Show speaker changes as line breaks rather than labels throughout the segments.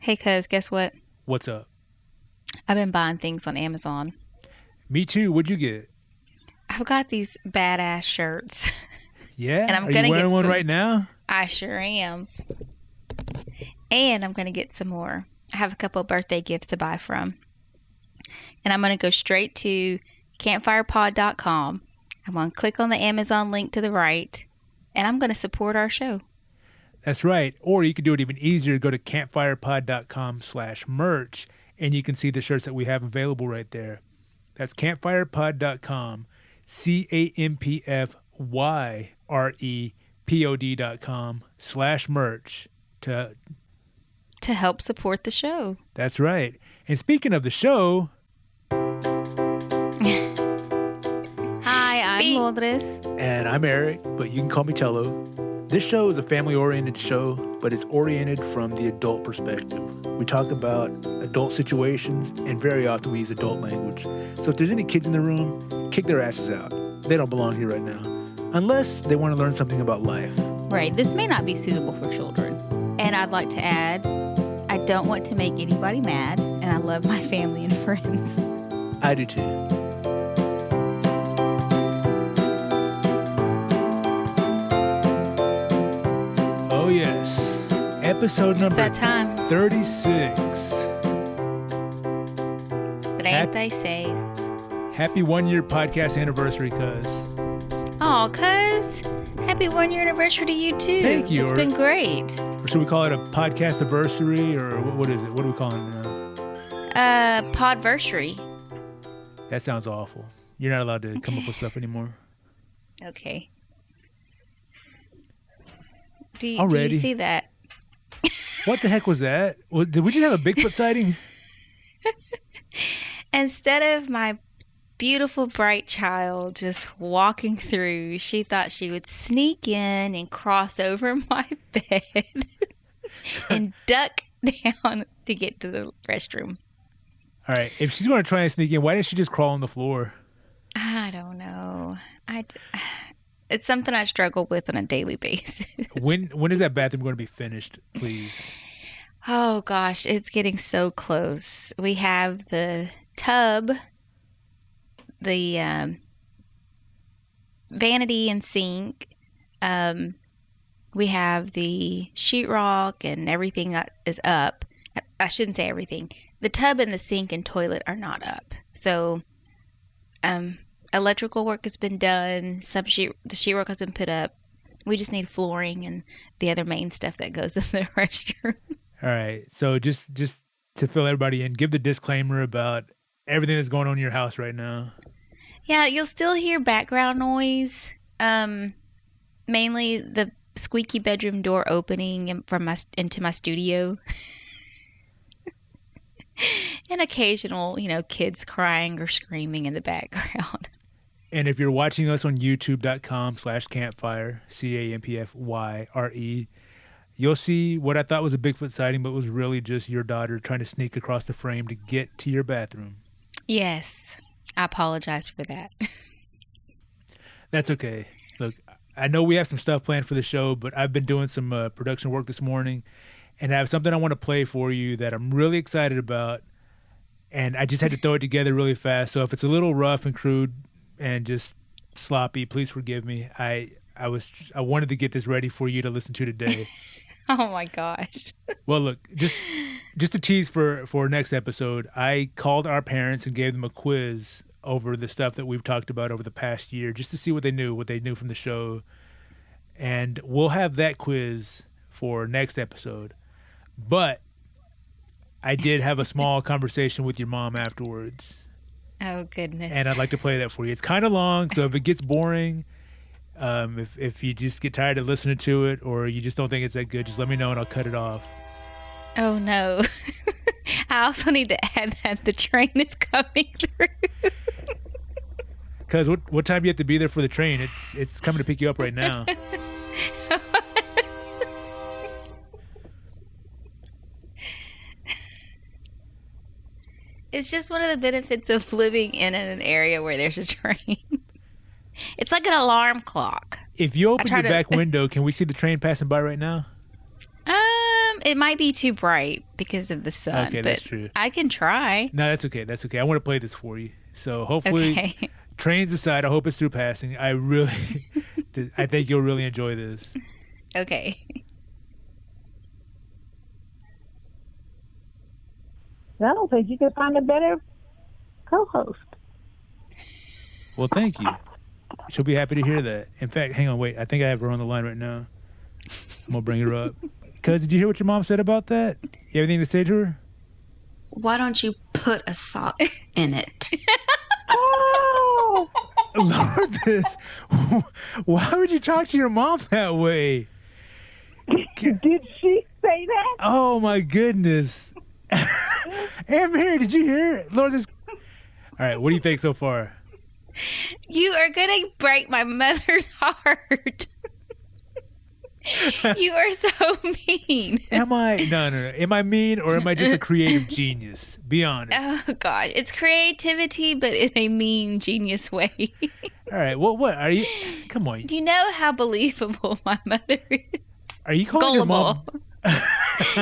Hey, cuz, guess what?
What's up?
I've been buying things on Amazon.
Me too. What'd you get?
I've got these badass shirts.
Yeah?
And I'm
Are
gonna
you wearing
get
one
some.
right now?
I sure am. And I'm going to get some more. I have a couple of birthday gifts to buy from. And I'm going to go straight to campfirepod.com. I'm going to click on the Amazon link to the right. And I'm going to support our show.
That's right. Or you could do it even easier. Go to campfirepod.com/merch and you can see the shirts that we have available right there. That's campfirepod.com, campfirepod.com/merch to
help support the show.
That's right. And speaking of the show,
Hi, I'm Lourdes.
and I'm Eric, but you can call me Tello. This show is a family-oriented show, but it's oriented from the adult perspective. We talk about adult situations, and very often we use adult language. So if there's any kids in the room, kick their asses out. They don't belong here right now. Unless they want to learn something about life.
Right. This may not be suitable for children. And I'd like to add, I don't want to make anybody mad, and I love my family and friends.
I do too. Oh yes. Episode number
It's that time.
36.
But ain't they says?
Happy 1 year podcast anniversary, cuz.
Oh, cuz. Happy 1 year anniversary to you too.
Thank you.
It's been great.
Or should we call it a podcast-iversary, or what is it? What are we calling it now?
Podversary.
That sounds awful. You're not allowed to come up with stuff anymore.
Okay. Do you
Already?
see that?
What the heck was that? Did we just have a Bigfoot sighting?
Instead of my beautiful, bright child just walking through, she thought she would sneak in and cross over my bed and duck down to get to the restroom.
All right. If she's going to try and sneak in, why didn't she just crawl on the floor?
I don't know. It's something I struggle with on a daily basis.
When is that bathroom going to be finished, please?
Oh, gosh. It's getting so close. We have the tub, the vanity and sink. We have the sheetrock and everything that is up. I shouldn't say everything. The tub and the sink and toilet are not up. So, electrical work has been done. The sheetrock has been put up. We just need flooring and the other main stuff that goes in the restroom.
All right. So just to fill everybody in, give the disclaimer about everything that's going on in your house right now.
Yeah, you'll still hear background noise. Mainly the squeaky bedroom door opening into my studio. And occasional, kids crying or screaming in the background.
And if you're watching us on youtube.com/campfyre, CAMPFYRE, you'll see what I thought was a Bigfoot sighting, but was really just your daughter trying to sneak across the frame to get to your bathroom.
Yes, I apologize for that.
That's okay. Look, I know we have some stuff planned for the show, but I've been doing some production work this morning, and I have something I want to play for you that I'm really excited about, and I just had to throw it together really fast. So if it's a little rough and crude and just sloppy, please forgive me. I wanted to get this ready for you to listen to today.
Oh my gosh.
Well, look, just a tease for next episode. I called our parents and gave them a quiz over the stuff that we've talked about over the past year, just to see what they knew from the show. And we'll have that quiz for next episode. But I did have a small conversation with your mom afterwards.
Oh, goodness.
And I'd like to play that for you. It's kind of long, so if it gets boring, if you just get tired of listening to it or you just don't think it's that good, just let me know and I'll cut it off.
Oh, no. I also need to add that the train is coming through.
Because what time do you have to be there for the train? It's coming to pick you up right now.
It's just one of the benefits of living in an area where there's a train. It's like an alarm clock.
If you open your back window, can we see the train passing by right now?
It might be too bright because of the sun.
Okay,
but
that's true.
I can try.
No, that's okay. That's okay. I want to play this for you. So hopefully,
Okay.
trains aside, I hope it's through passing. I think you'll really enjoy this.
Okay.
I don't think you could find a better co-host.
Well, thank you. She'll be happy to hear that. In fact, hang on, wait. I think I have her on the line right now. I'm gonna bring her up. Cuz, did you hear what your mom said about that? You have anything to say to her?
Why don't you put a sock in it?
Oh,
Lord, why would you talk to your mom that way?
did she say that?
Oh my goodness. Aunt Mary, did you hear it? Lord, this. All right, what do you think so far?
You are going to break my mother's heart. You are so mean.
Am I? No. Am I mean or am I just a creative genius? Be honest.
Oh, God. It's creativity, but in a mean, genius way.
All right, well, what are you? Come on.
Do you know how believable my mother is?
Are you calling your mom?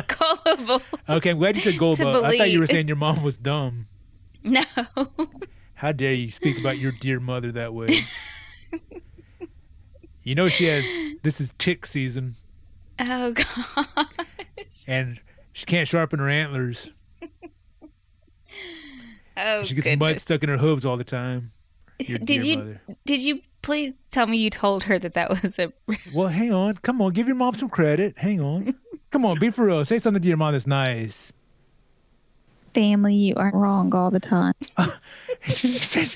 Gullible.
Okay, I'm glad you said gullible. I thought you were saying your mom was dumb.
No.
How dare you speak about your dear mother that way? You know this is tick season.
Oh, gosh.
And she can't sharpen her antlers.
Oh,
She gets
goodness.
mud stuck in her hooves all the time. Your dear mother.
Did you please tell me you told her that was a...
Well, hang on. Come on, give your mom some credit. Hang on. Come on, be for real. Say something to your mom that's nice.
Family, you are wrong all the time.
She said,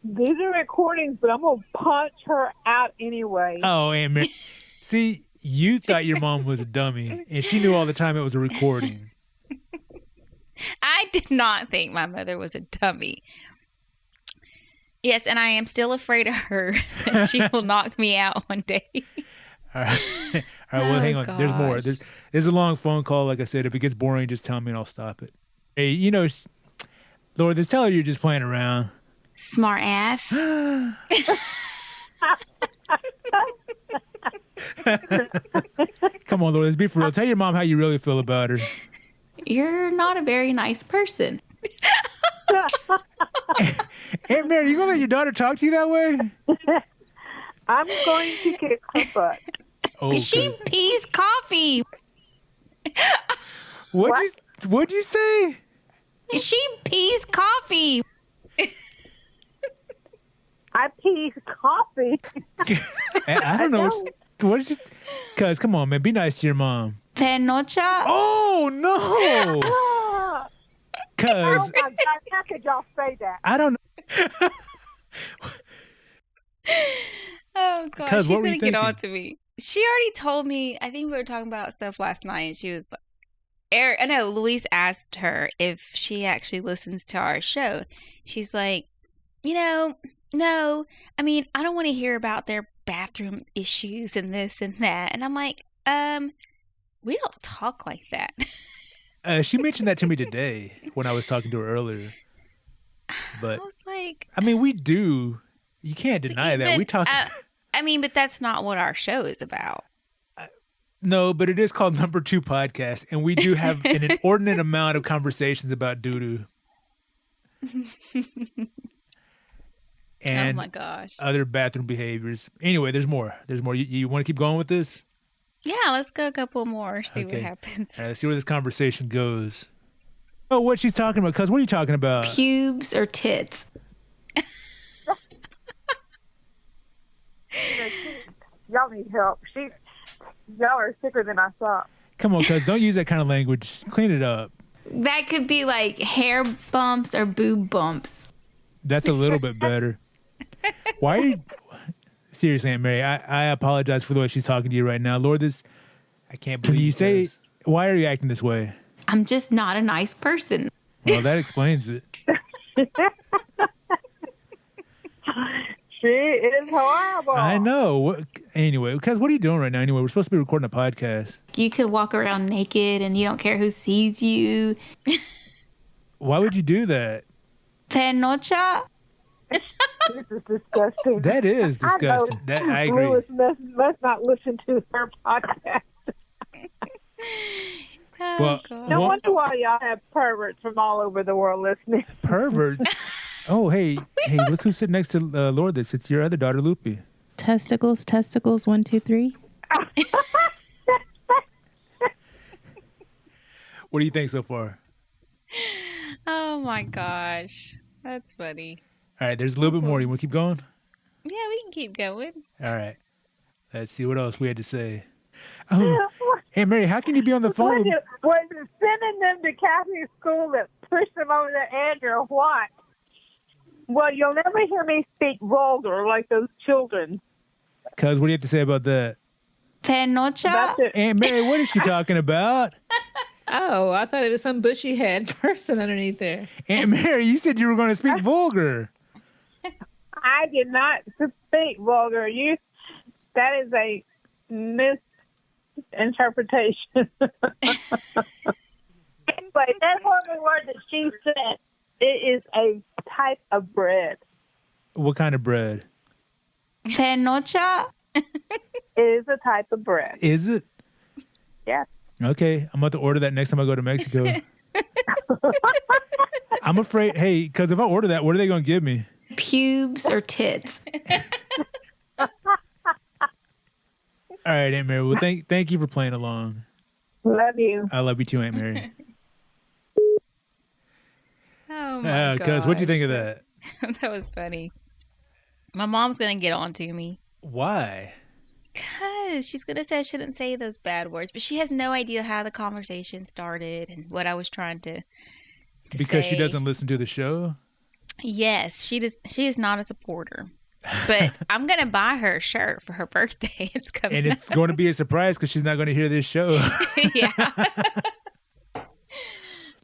These are recordings, but I'm going to punch her out anyway.
oh, Aunt Mary. See, you thought your mom was a dummy, and she knew all the time it was a recording.
I did not think my mother was a dummy. Yes, and I am still afraid of her. That she will knock me out one day.
All right. All right, well, hang on. There's more.
gosh.
There's a long phone call. Like I said, if it gets boring, just tell me and I'll stop it. Hey, you know, Lord, just tell her you're just playing around.
Smart ass.
Come on, Lord, let's be for real. Tell your mom how you really feel about her.
You're not a very nice person.
Aunt Mary, you gonna let your daughter talk to you that way?
I'm going to kick her butt.
Oh,
She pees coffee.
What'd you say?
She pees coffee.
I pee coffee.
I don't know. What did you? Cuz, come on, man. Be nice to your mom.
Penocha.
Oh no!
Oh
Cuz
my God, how could y'all say that?
I don't know.
Oh, gosh.
'Cause
She's
what were
going
you
to get on
thinking?
to me. She already told me, I think we were talking about stuff last night, and she was like, Louise asked her if she actually listens to our show. She's like, no, I mean, I don't want to hear about their bathroom issues and this and that. And I'm like, we don't talk like that.
She mentioned that to me today when I was talking to her earlier. But
I was like,
I mean, we do. You can't deny that. We talk.
but that's not what our show is about.
No, but it is called Number 2 Podcast, and we do have an inordinate amount of conversations about doo-doo. And
oh my gosh.
other bathroom behaviors. Anyway, there's more. You want to keep going with this?
Yeah, let's go a couple more, see what happens.
All right, let's see where this conversation goes. Oh, what she's talking about? Cuz, what are you talking about?
Pubes or tits.
Y'all need help. Y'all are sicker than I thought.
Come on, cuz, don't use that kind of language. Clean it up.
That could be like hair bumps or boob bumps.
That's a little bit better. Why are you... Seriously, Aunt Mary, I apologize for the way she's talking to you right now. Lord, I can't believe you say... Why are you acting this way?
I'm just not a nice person.
Well, that explains it.
She is horrible.
I know. Anyway, because what are you doing right now? Anyway, we're supposed to be recording a podcast.
You could walk around naked and you don't care who sees you.
Why would you do that?
Penocha.
This is disgusting.
That is disgusting. I agree.
Lourdes must not listen to her podcast.
Oh,
Well,
God.
No
What-
wonder why y'all have perverts from all over the world listening.
Perverts. Oh, hey, look who's sitting next to Lourdes. It's your other daughter, Lupe.
Testicles, 1, 2, 3.
What do you think so far?
Oh, my gosh. That's funny.
All right, there's a little bit more. You want to keep going?
Yeah, we can keep going.
All right. Let's see what else we had to say. Oh, hey, Mary, how can you be on the phone?
Was it sending them to Catholic school that pushed them over the edge or what? Well, you'll never hear me speak vulgar like those children.
Cuz, what do you have to say about that?
Penocha?
That's it.
Aunt Mary, what is she talking about?
Oh, I thought it was some bushy head person underneath there.
Aunt Mary, you said you were going to speak vulgar.
I did not speak vulgar. That is a misinterpretation. Anyway, that horrible word that she said, it is a type of bread.
What kind of bread?
Penocha?
It is a type of bread.
Is it?
Yes.
Okay, I'm about to order that next time I go to Mexico. I'm afraid, hey, because if I order that, what are they going to give me?
Pubes or tits?
All right, Aunt Mary. Well, thank you for playing along.
Love you.
I love you too, Aunt Mary.
Oh, my
Cuz, what'd you think of that?
That was funny. My mom's going to get on to me.
Why?
Because she's going to say I shouldn't say those bad words, but she has no idea how the conversation started and what I was trying to
Because she
say.
doesn't listen to the show?
Yes, she is not a supporter. But I'm going to buy her a shirt for her birthday. It's coming
And it's going to be a surprise because she's not going to hear this show.
yeah.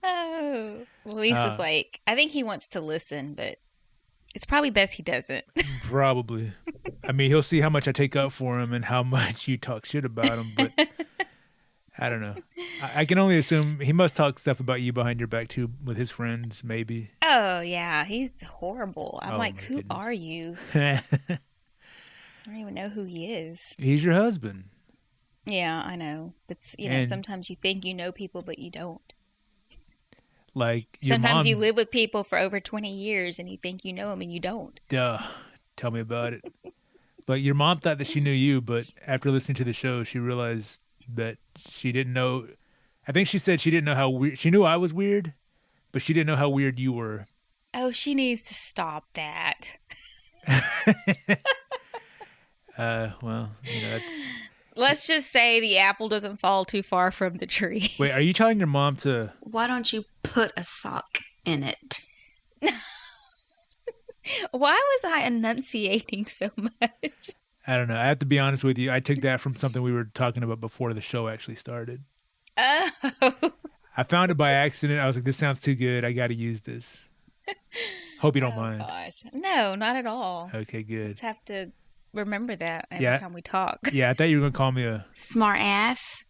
Oh. Well, Lisa's like, I think he wants to listen, but it's probably best he doesn't.
Probably. I mean, he'll see how much I take up for him and how much you talk shit about him, but I don't know. I can only assume he must talk stuff about you behind your back too with his friends, maybe.
Oh, yeah. He's horrible. I'm
Oh,
like,
my
who
goodness.
are you? I don't even know who he is.
He's your husband.
Yeah, I know. But, you know,
And-
sometimes you think you know people, but you don't.
Like your
Sometimes
mom,
you live with people for over 20 years and you think you know them and you don't.
Duh. Tell me about it. But your mom thought that she knew you, but after listening to the show, she realized that she didn't know. I think she said she didn't know how weird. She knew I was weird, but she didn't know how weird you were.
Oh, she needs to stop that.
Well, you know, that's.
Let's just say the apple doesn't fall too far from the tree.
Wait, are you telling your mom to?
Why don't you put a sock in it?
Why was I enunciating so much?
I don't know. I have to be honest with you. I took that from something we were talking about before the show actually started.
Oh.
I found it by accident. I was like, "This sounds too good. I got to use this." Hope you don't mind.
Gosh. No, not at all.
Okay, good.
Just have to remember that every
Yeah.
time we talk.
Yeah, I thought you were gonna call me a.
Smart ass.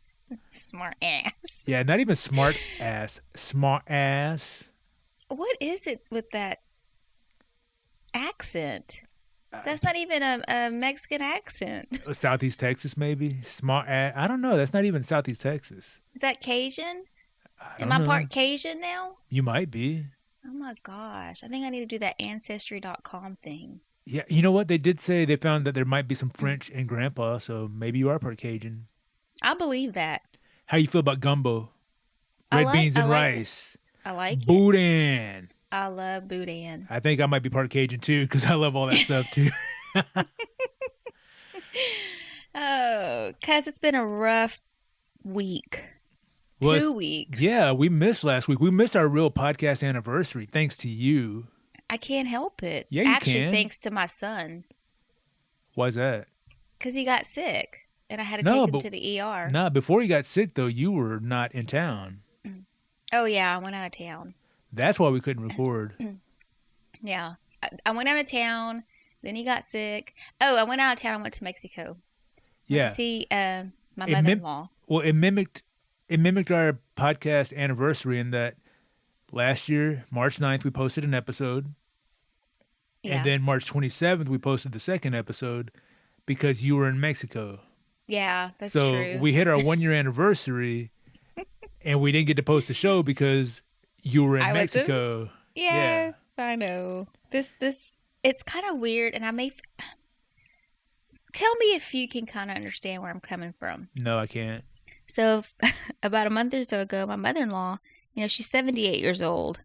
Smart ass.
Yeah, not even smart ass. Smart ass.
What is it with that accent? That's not even a Mexican accent.
Southeast Texas, maybe. Smart ass. I don't know. That's not even Southeast Texas.
Is that Cajun?
I
Am
don't
I
know.
part Cajun now?
You might be.
Oh my gosh. I think I need to do that ancestry.com thing.
Yeah, you know what? They did say they found that there might be some French in Grandpa, so maybe you are part Cajun.
I believe that.
How you feel about gumbo?
I
Red
like-
beans and
I like it.
rice.
I like it.
Boudin.
I love boudin.
I think I might be part Cajun too because I love all that stuff too.
Oh, because it's been a rough week.
Well,
2 weeks.
Yeah, we missed last week. We missed our real podcast anniversary thanks to you.
I can't help it.
Yeah, you
Actually,
can.
thanks to my son.
Why's that?
Because he got sick. And I had to
No,
take him
but-
to the ER.
Nah, before you got sick though, you were not in town.
Oh, yeah. I went out of town.
That's why we couldn't record.
Yeah. I went out of town. Then he got sick. Oh, I went out of town. I went to Mexico. Went
Yeah.
to see my
It mim-
mother-in-law.
Well, it mimicked our podcast anniversary in that last year, March 9th, we posted an episode.
Yeah.
And then March 27th, we posted the second episode because you were in Mexico.
Yeah, that's
so
true.
we hit our 1 year anniversary and we didn't get to post the show because you were in
I went to-
Mexico.
Yes, I know. This it's kind of weird, and I may tell me if you can kind of understand where I'm coming from.
No, I can't.
So about a month or so ago, my mother-in-law, she's 78 years old,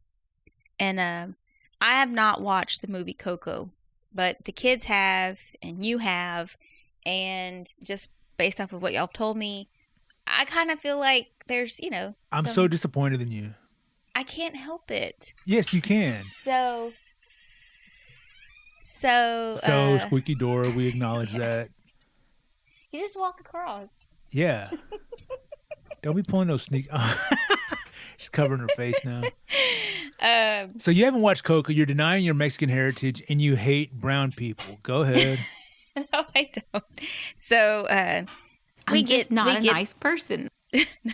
and I have not watched the movie Coco, but the kids have, and you have, and just based off of what y'all told me, I kind of feel like there's,
I'm so disappointed in you.
I can't help it.
Yes, you can.
So
Squeaky door, we acknowledge that.
You just walk across.
Yeah. Don't be pulling those sneak. She's covering her face now. So you haven't watched Coco. You're denying your Mexican heritage, and you hate brown people. Go ahead.
No, I don't. So
I'm just not a nice person.
No.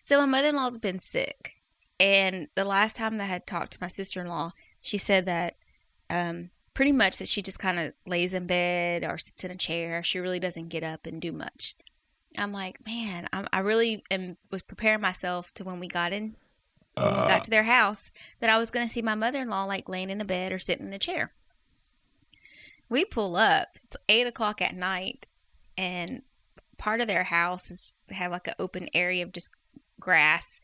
So my mother-in-law's been sick, and the last time that I had talked to my sister-in-law, she said that pretty much that she just kind of lays in bed or sits in a chair. She really doesn't get up and do much. I'm like, man, I really was preparing myself to when we got to their house that I was going to see my mother-in-law like laying in a bed or sitting in a chair. We pull up. It's 8:00 at night, and part of their house is have like an open area of just grass,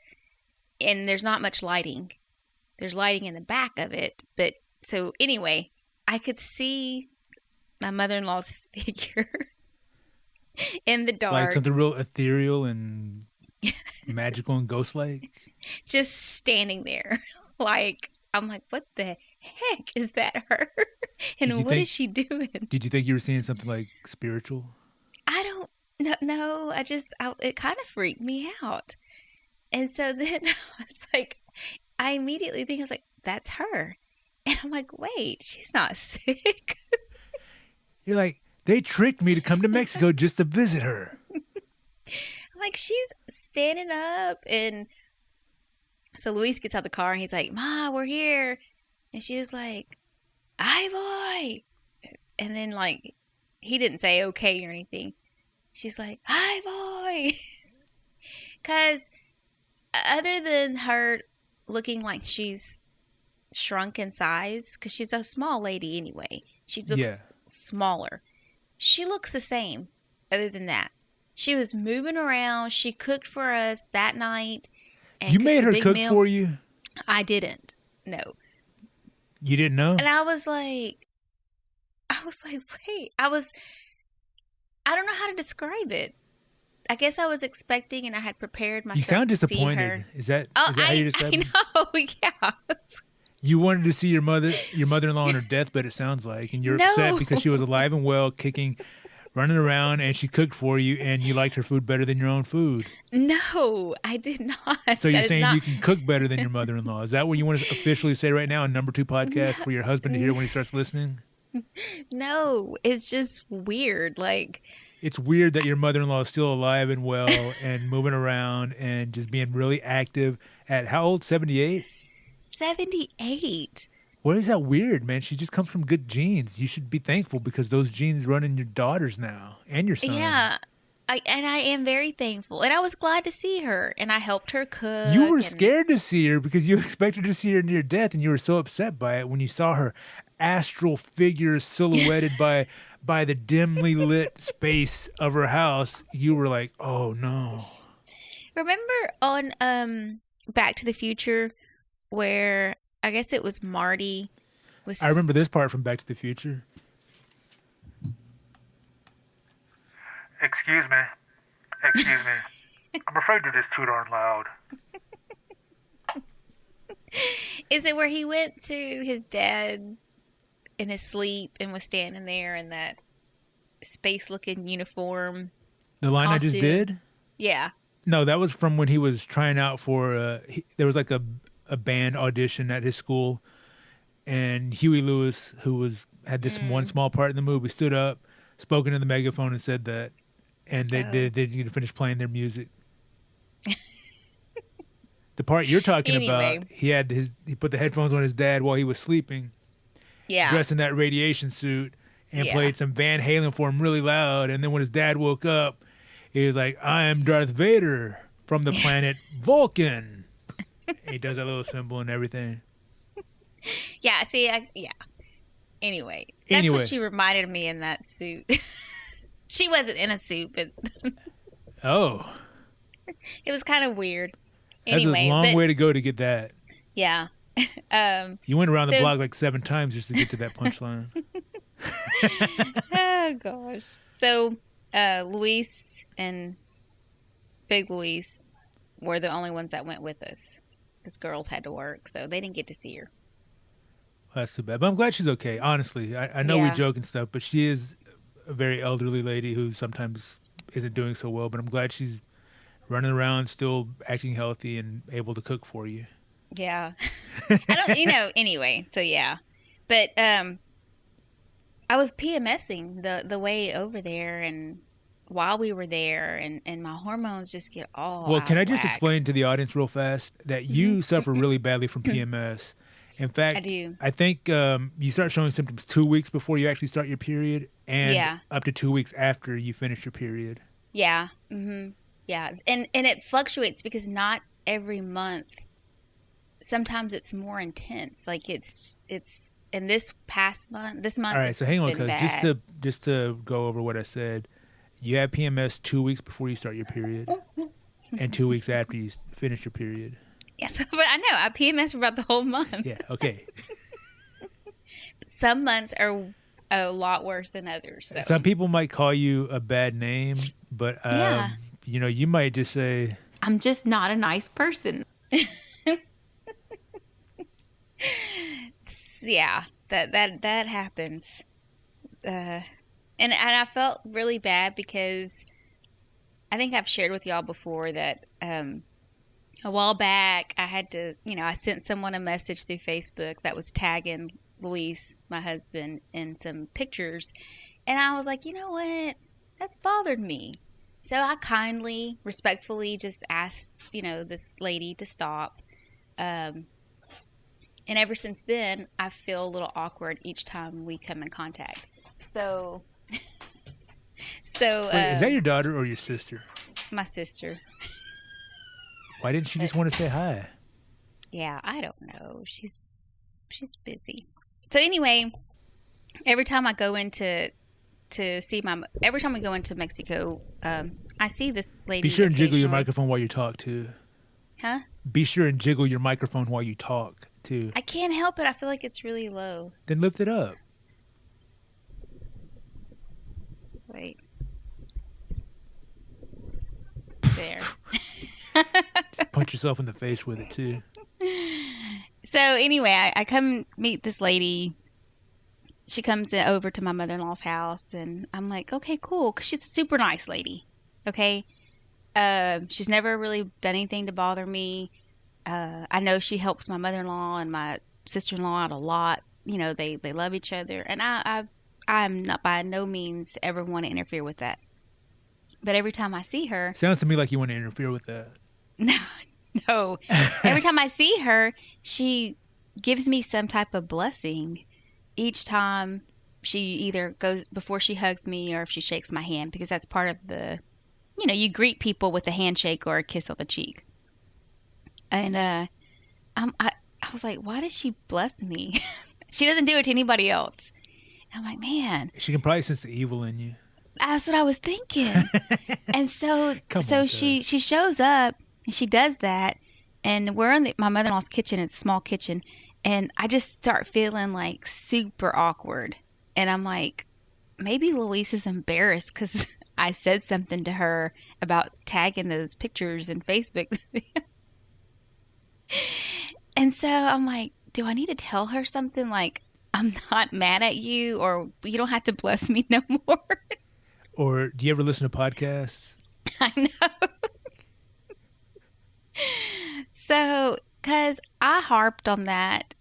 and there's not much lighting. There's lighting in the back of it, but so anyway, I could see my mother-in-law's figure in the dark.
Like something real ethereal and magical and ghost-like?
Just standing there. Like, I'm like, what the heck is that her? And what is she doing?
Did you think you were seeing something like spiritual?
I don't know. It kind of freaked me out. And so then I was like, I immediately think, I was like, that's her. And I'm like, wait, she's not sick.
You're like, they tricked me to come to Mexico just to visit her.
I'm like, she's standing up. And so Luis gets out of the car and he's like, Ma, we're here. And she was like, "Ay, boy." And then like, he didn't say okay or anything. She's like, "Ay, boy." Because other than her looking like she's shrunk in size, because she's a small lady anyway. She looks smaller. She looks the same other than that. She was moving around. She cooked for us that night. And
You made her cook
meal.
for you?
I didn't. No.
You didn't know?
And I was like, wait. I don't know how to describe it. I guess I was expecting and I had prepared myself.
You sound
to see
disappointed.
her.
Is that how you describe it?
I know, yeah.
You wanted to see your mother-in-law on her deathbed, it sounds like, and you're upset because she was alive and well, kicking, running around, and she cooked for you, and you liked her food better than your own food.
No, I did not.
So you're saying you can cook better than your mother-in-law. Is that what you want to officially say right now on N2P podcast for your husband to hear when he starts listening?
No, it's just weird. Like,
it's weird that your mother-in-law is still alive and well and moving around and just being really active at how old? 78?
78.
What is that weird, man? She just comes from good genes. You should be thankful because those genes run in your daughters now and your son.
Yeah. I am very thankful. And I was glad to see her. And I helped her cook.
You were scared to see her because you expected to see her near death, and you were so upset by it when you saw her astral figure silhouetted by the dimly lit space of her house. You were like, oh, no.
Remember on Back to the Future where I guess it was Marty was...
I remember this part from Back to the Future. Excuse me. I'm afraid it is too darn loud.
Is it where he went to his dad in his sleep and was standing there in that space-looking uniform?
The line costume? I just did?
Yeah.
No, that was from when he was trying out for... there was like a band audition at his school, and Huey Lewis, who had this one small part in the movie, stood up, spoke into the megaphone, and said that, and they didn't get to finish playing their music. The part you're talking about, he put the headphones on his dad while he was sleeping, dressed in that radiation suit, and played some Van Halen for him really loud, and then when his dad woke up, he was like, "I am Darth Vader from the planet Vulcan. He does that little symbol and everything.
Yeah, see, yeah. Anyway, that's what she reminded me in that suit. She wasn't in a suit, but
Oh,
it was kind of weird.
that's
Anyway,
a long way to go to get that.
Yeah.
You went around the block like 7 times just to get to that punchline.
Oh gosh. So, Luis and Big Luis were the only ones that went with us because girls had to work, so they didn't get to see her.
Well, that's too bad. But I'm glad she's okay. Honestly, I know we joke and stuff, but she is a very elderly lady who sometimes isn't doing so well. But I'm glad she's running around, still acting healthy and able to cook for you.
Yeah. I don't, anyway, so yeah. But I was PMSing the way over there and while we were there, and my hormones just get all
Well,
out
can
of
I just
whack.
explain to the audience real fast that you suffer really badly from PMS? In fact,
I do.
I think you start showing symptoms 2 weeks before you actually start your period and up to 2 weeks after you finish your period.
Yeah. Mm-hmm. Yeah. And it fluctuates because not every month. Sometimes it's more intense. Like it's in this month.
All right, so hang on, because just to go over what I said, you have PMS 2 weeks before you start your period, and 2 weeks after you finish your period.
Yes, but I know I PMS for about the whole month.
Yeah. Okay.
Some months are a lot worse than others. So.
Some people might call you a bad name, but you might just say,
I'm just not a nice person.
Yeah, that happens. And I felt really bad because I think I've shared with y'all before that a while back I had to, I sent someone a message through Facebook that was tagging Luis, my husband, in some pictures. And I was like, you know what? That's bothered me. So I kindly, respectfully just asked, this lady to stop. And ever since then, I feel a little awkward each time we come in contact. So,
wait, is that your daughter or your sister?
My sister.
Why didn't she just want to say hi?
Yeah, I don't know. She's busy. So anyway, every time I go into every time we go into Mexico, I see this lady.
Be sure and jiggle your
occasionally.
microphone while you talk too.
Huh?
Be sure and jiggle your microphone while you talk too.
I can't help it. I feel like it's really low.
Then lift it up.
Wait. There.
Just punch yourself in the face with it too.
So anyway, I come meet this lady. She comes over to my mother-in-law's house, and I'm like, okay, cool, because she's a super nice lady. Okay, she's never really done anything to bother me. I know she helps my mother-in-law and my sister-in-law out a lot. They love each other, and I'm not by no means ever want to interfere with that. But every time I see her,
Sounds to me like you want to interfere with that.
no. Every time I see her, she gives me some type of blessing. Each time she either goes before she hugs me or if she shakes my hand, because that's part of the, you greet people with a handshake or a kiss on the cheek. And I was like, why does she bless me? She doesn't do it to anybody else. And I'm like, man.
She can probably sense the evil in you.
That's what I was thinking. And so she
Cuz.
shows up and she does that. And we're in my mother-in-law's kitchen. It's a small kitchen. And I just start feeling like super awkward. And I'm like, maybe Luis is embarrassed because I said something to her about tagging those pictures in Facebook. And so I'm like, do I need to tell her something like, I'm not mad at you, or you don't have to bless me no more?
Or do you ever listen to podcasts?
I know. So, because I harped on that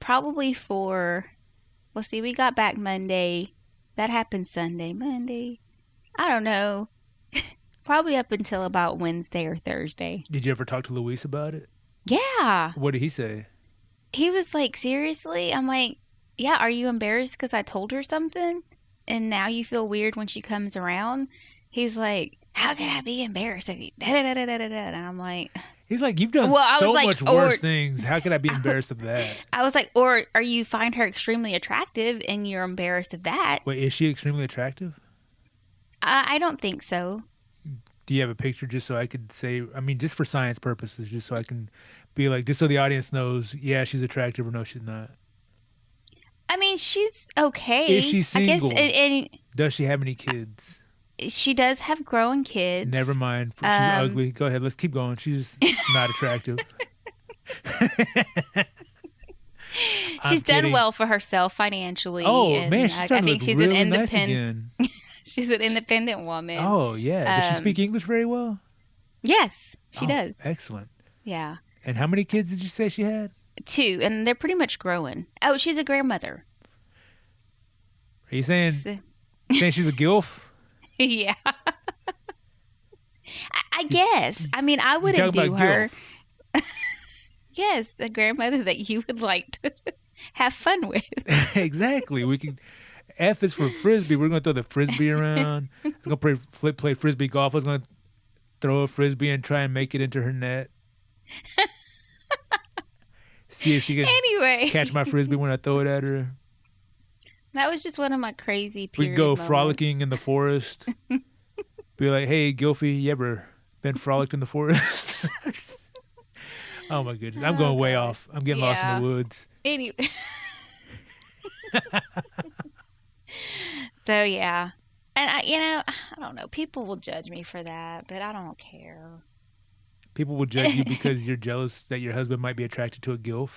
probably we got back Monday. That happened Sunday, Monday. I don't know. Probably up until about Wednesday or Thursday.
Did you ever talk to Luis about it?
Yeah.
What did he say?
He was like, seriously? I'm like, yeah, are you embarrassed because I told her something? And now you feel weird when she comes around? He's like, how could I be embarrassed of you? And I'm like,
He's like, you've done
Well, I was
so
like,
much
or-
worse things. How could I be embarrassed of that?
I was like, or you find her extremely attractive and you're embarrassed of that?
Wait, is she extremely attractive?
I don't think so.
Do you have a picture just so I could say, I mean, just for science purposes, just so I can be like, just so the audience knows, yeah, she's attractive or no, she's not.
I mean, she's okay.
Is she single?
I guess, and
Does she have any kids?
she does have growing kids.
Never mind. She's ugly. Go ahead. Let's keep going. She's not attractive.
She's done well for herself financially.
Oh,
and
man, she's
I
starting to
think
look
she's
really
an
nice
independent.
again.
She's an independent woman.
Oh, yeah. Does she speak English very well?
Yes, she does.
Excellent.
Yeah,
And how many kids did you say she had?
2, and they're pretty much growing. Oh, she's a grandmother.
Are you saying
So-
she's a gilf?
yeah. I guess. I mean, I
You
wouldn't
talking
do
about
her.
gilf.
Yes, a grandmother that you would like to have fun with.
Exactly. We can. F is for frisbee. We're going to throw the frisbee around. I was going to play frisbee golf. I was going to throw a frisbee and try and make it into her net. See if she can
Anyway,
catch my frisbee when I throw it at her.
that was just one of my crazy
We
period
could go
moments.
frolicking in the forest. Be like, hey, Gilfy, you ever been frolicked in the forest? Oh, my goodness. I'm going way off. I'm getting lost in
Yeah.
the woods.
Anyway. So, yeah. And, I don't know. People will judge me for that, but I don't care.
People will judge you because you're jealous that your husband might be attracted to a Gilf.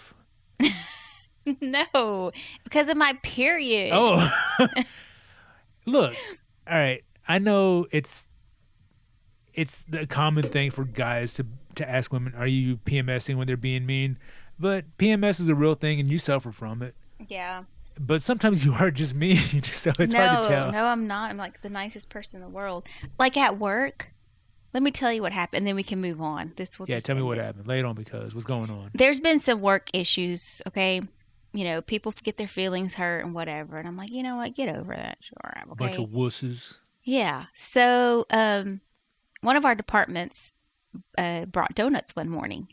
No, because of my period.
Oh, look. All right. I know it's the common thing for guys to ask women, "Are you PMSing when they're being mean?" But PMS is a real thing, and you suffer from it.
Yeah.
But sometimes you are just mean, so it's hard to tell.
No, I'm not. I'm like the nicest person in the world. Like at work. Let me tell you what happened, and then we can move on. This will
Yeah,
just
tell me
end
what
it.
happened. Lay it on because what's going on?
There's been some work issues, okay? People get their feelings hurt and whatever. And I'm like, you know what? Get over that. Sure, okay?
Bunch of wusses.
Yeah. So one of our departments brought donuts one morning.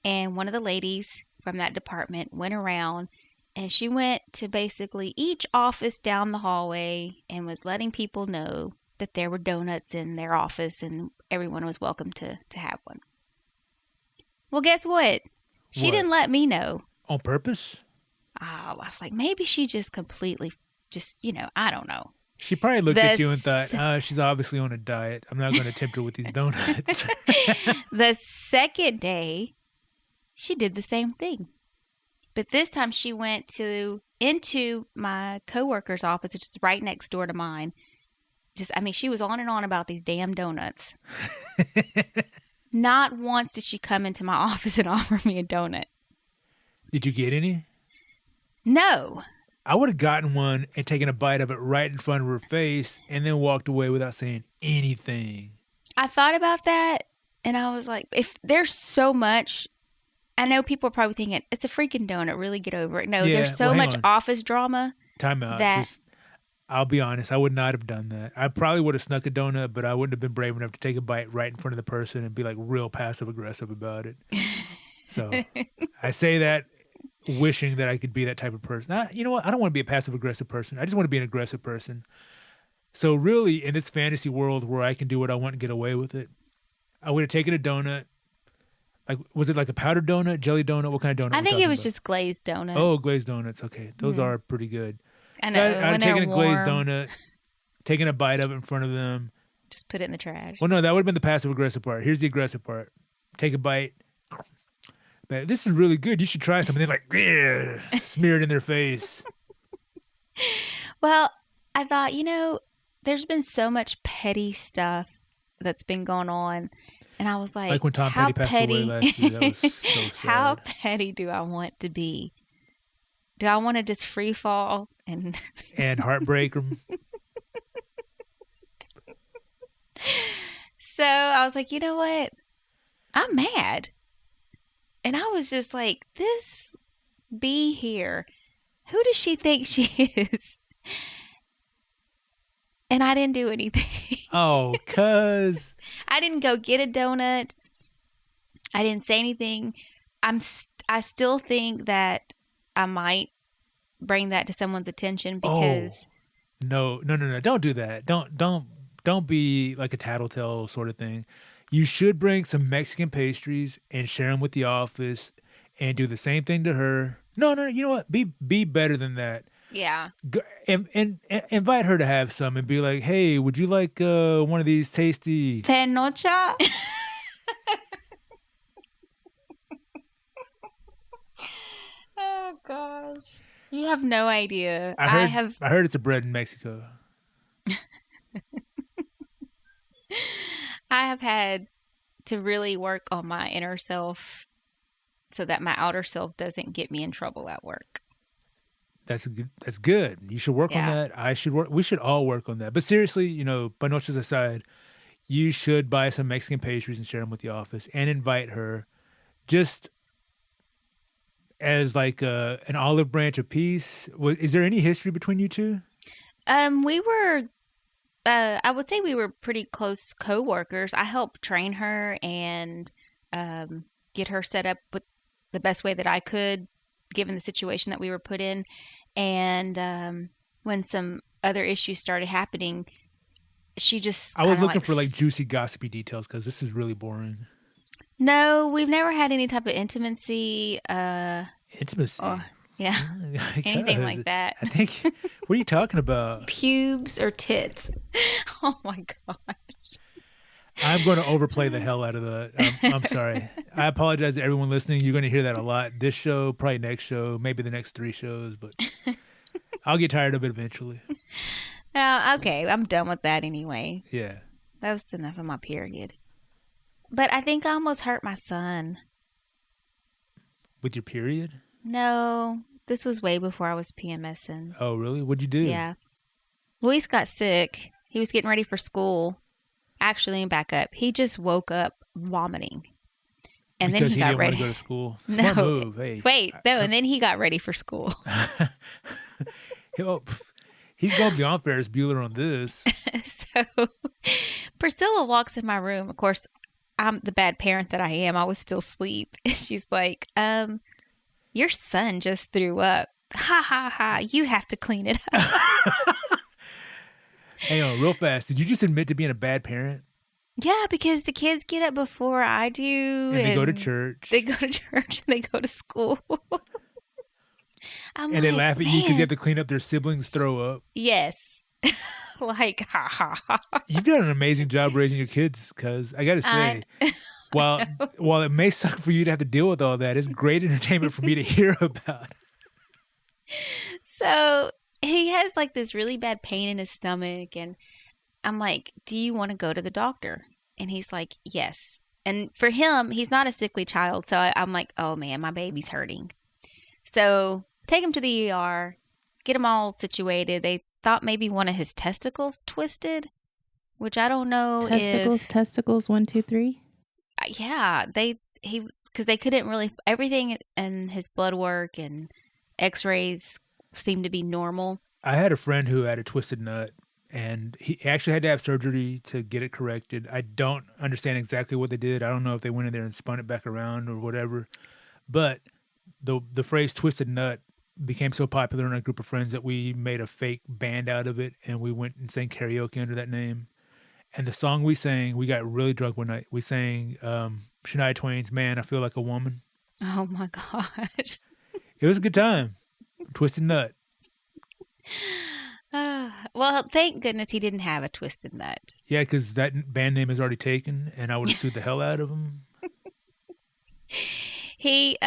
And one of the ladies from that department went around and she went to basically each office down the hallway and was letting people know that there were donuts in their office and everyone was welcome to have one. Well, guess what? She
What?
didn't let me know.
On purpose?
Oh, I was like, maybe she just completely, I don't know.
She probably looked at
The
you and thought, she's obviously on a diet. I'm not going to tempt her with these donuts.
The second day, she did the same thing. But this time she went into my coworker's office, which is right next door to mine. She was on and on about these damn donuts. Not once did she come into my office and offer me a donut.
Did you get any?
No.
I would have gotten one and taken a bite of it right in front of her face and then walked away without saying anything.
I thought about that and I was like, if there's so much, I know people are probably thinking, it's a freaking donut, really get over it. No,
Yeah,
there's so
well, hang
much
on.
office drama.
Time out.
That-
I'll be honest, I would not have done that. I probably would have snuck a donut, but I wouldn't have been brave enough to take a bite right in front of the person and be like real passive aggressive about it. So I say that wishing that I could be that type of person. You know what? I don't want to be a passive aggressive person. I just want to be an aggressive person. So really, in this fantasy world where I can do what I want and get away with it, I would have taken a donut. Like, was it like a powdered donut, jelly donut? What kind of donut?
I
we
think it
talking
was
about?
just glazed donut.
Oh, glazed donuts. Okay, those are pretty good.
I
So
know.
I'd
when
taken
they're
a glazed
warm,
donut, taken a bite of it in front of them.
just put it in the trash.
Well, no, that would have been the passive aggressive part. Here's the aggressive part. Take a bite. Man, this is really good. You should try some. And they're like, "Grr," smear it in their face.
Well, I thought, there's been so much petty stuff that's been going on. And I was like,
Like when Tom
how
Petty passed away last year. That was so sad.
How petty do I want to be? Do I want to just free fall and
And heartbreak 'em.
So I was like, you know what? I'm mad. And I was just like, this bee here, who does she think she is? And I didn't do anything.
Oh, cuz.
I didn't go get a donut. I didn't say anything. I still think that I might bring that to someone's attention because
No. Don't do that. Don't be like a tattletale sort of thing. You should bring some Mexican pastries and share them with the office and do the same thing to her. No, you know what? Be better than that.
yeah.
Go, and invite her to have some and be like, hey, would you like one of these tasty...
Penocha?
Oh gosh. You have no idea.
I heard it's a bread in Mexico.
I have had to really work on my inner self so that my outer self doesn't get me in trouble at work.
That's good. You should work on
Yeah.
that. We should all work on that. But seriously, panochas aside, you should buy some Mexican pastries and share them with the office and invite her just as like an olive branch of peace. Is there any history between you two?
We were I would say we were pretty close co-workers. I helped train her and get her set up with the best way that I could, given the situation that we were put in. And when some other issues started happening, she just
I was
kinda
looking for like juicy, gossipy details because this is really boring.
No, we've never had any type of intimacy.
Intimacy.
Yeah, anything like that.
I think. What are you talking about?
Pubes or tits?
Oh my god.
I'm going to overplay the hell out of that. I'm sorry. I apologize to everyone listening. You're going to hear that a lot. This show, probably next show, maybe the next 3 shows, but I'll get tired of it eventually.
Okay, I'm done with that anyway.
Yeah.
That was enough of my period. But I think I almost hurt my son.
With your period?
No, this was way before I was PMSing.
Oh, really? What'd you do?
Yeah. Luis got sick. He was getting ready for school. Actually, back up. He just woke up vomiting. And
Because
then he got
didn't
ready.
want to go to school. Smart move. Hey.
Wait, no, and then he got ready for school.
He's going beyond Ferris Bueller on this.
So Priscilla walks in my room. Of course, I'm the bad parent that I am. I was still asleep. She's like, your son just threw up. Ha ha ha. You have to clean it up.
Hang on, real fast. Did you just admit to being a bad parent?
Yeah, because the kids get up before I do.
And they go to church.
They go to church and they go to school.
And they laugh at you because you have to clean up their siblings' throw up.
Yes. Like, ha ha ha.
You've done an amazing job raising your kids, cuz I got to say, while it may suck for you to have to deal with all that, it's great entertainment for me to hear about.
So he has like this really bad pain in his stomach. And I'm like, do you want to go to the doctor? And he's like, yes. And for him, he's not a sickly child. So I'm like, oh man, my baby's hurting. So take him to the ER, get him all situated. They thought maybe one of his testicles twisted, which I don't know.
Testicles, 1, 2, 3.
Yeah, because they couldn't really, everything in his blood work and x-rays seemed to be normal.
I had a friend who had a twisted nut, and he actually had to have surgery to get it corrected. I don't understand exactly what they did. I don't know if they went in there and spun it back around or whatever. But the phrase twisted nut became so popular in our group of friends that we made a fake band out of it, and we went and sang karaoke under that name. And the song we sang, we got really drunk one night. We sang Shania Twain's "Man, I Feel Like a Woman."
Oh my gosh.
It was a good time. Twisted nut.
Well, thank goodness he didn't have a twisted nut.
Yeah, because that band name is already taken, and I would have sued the hell out of him.
He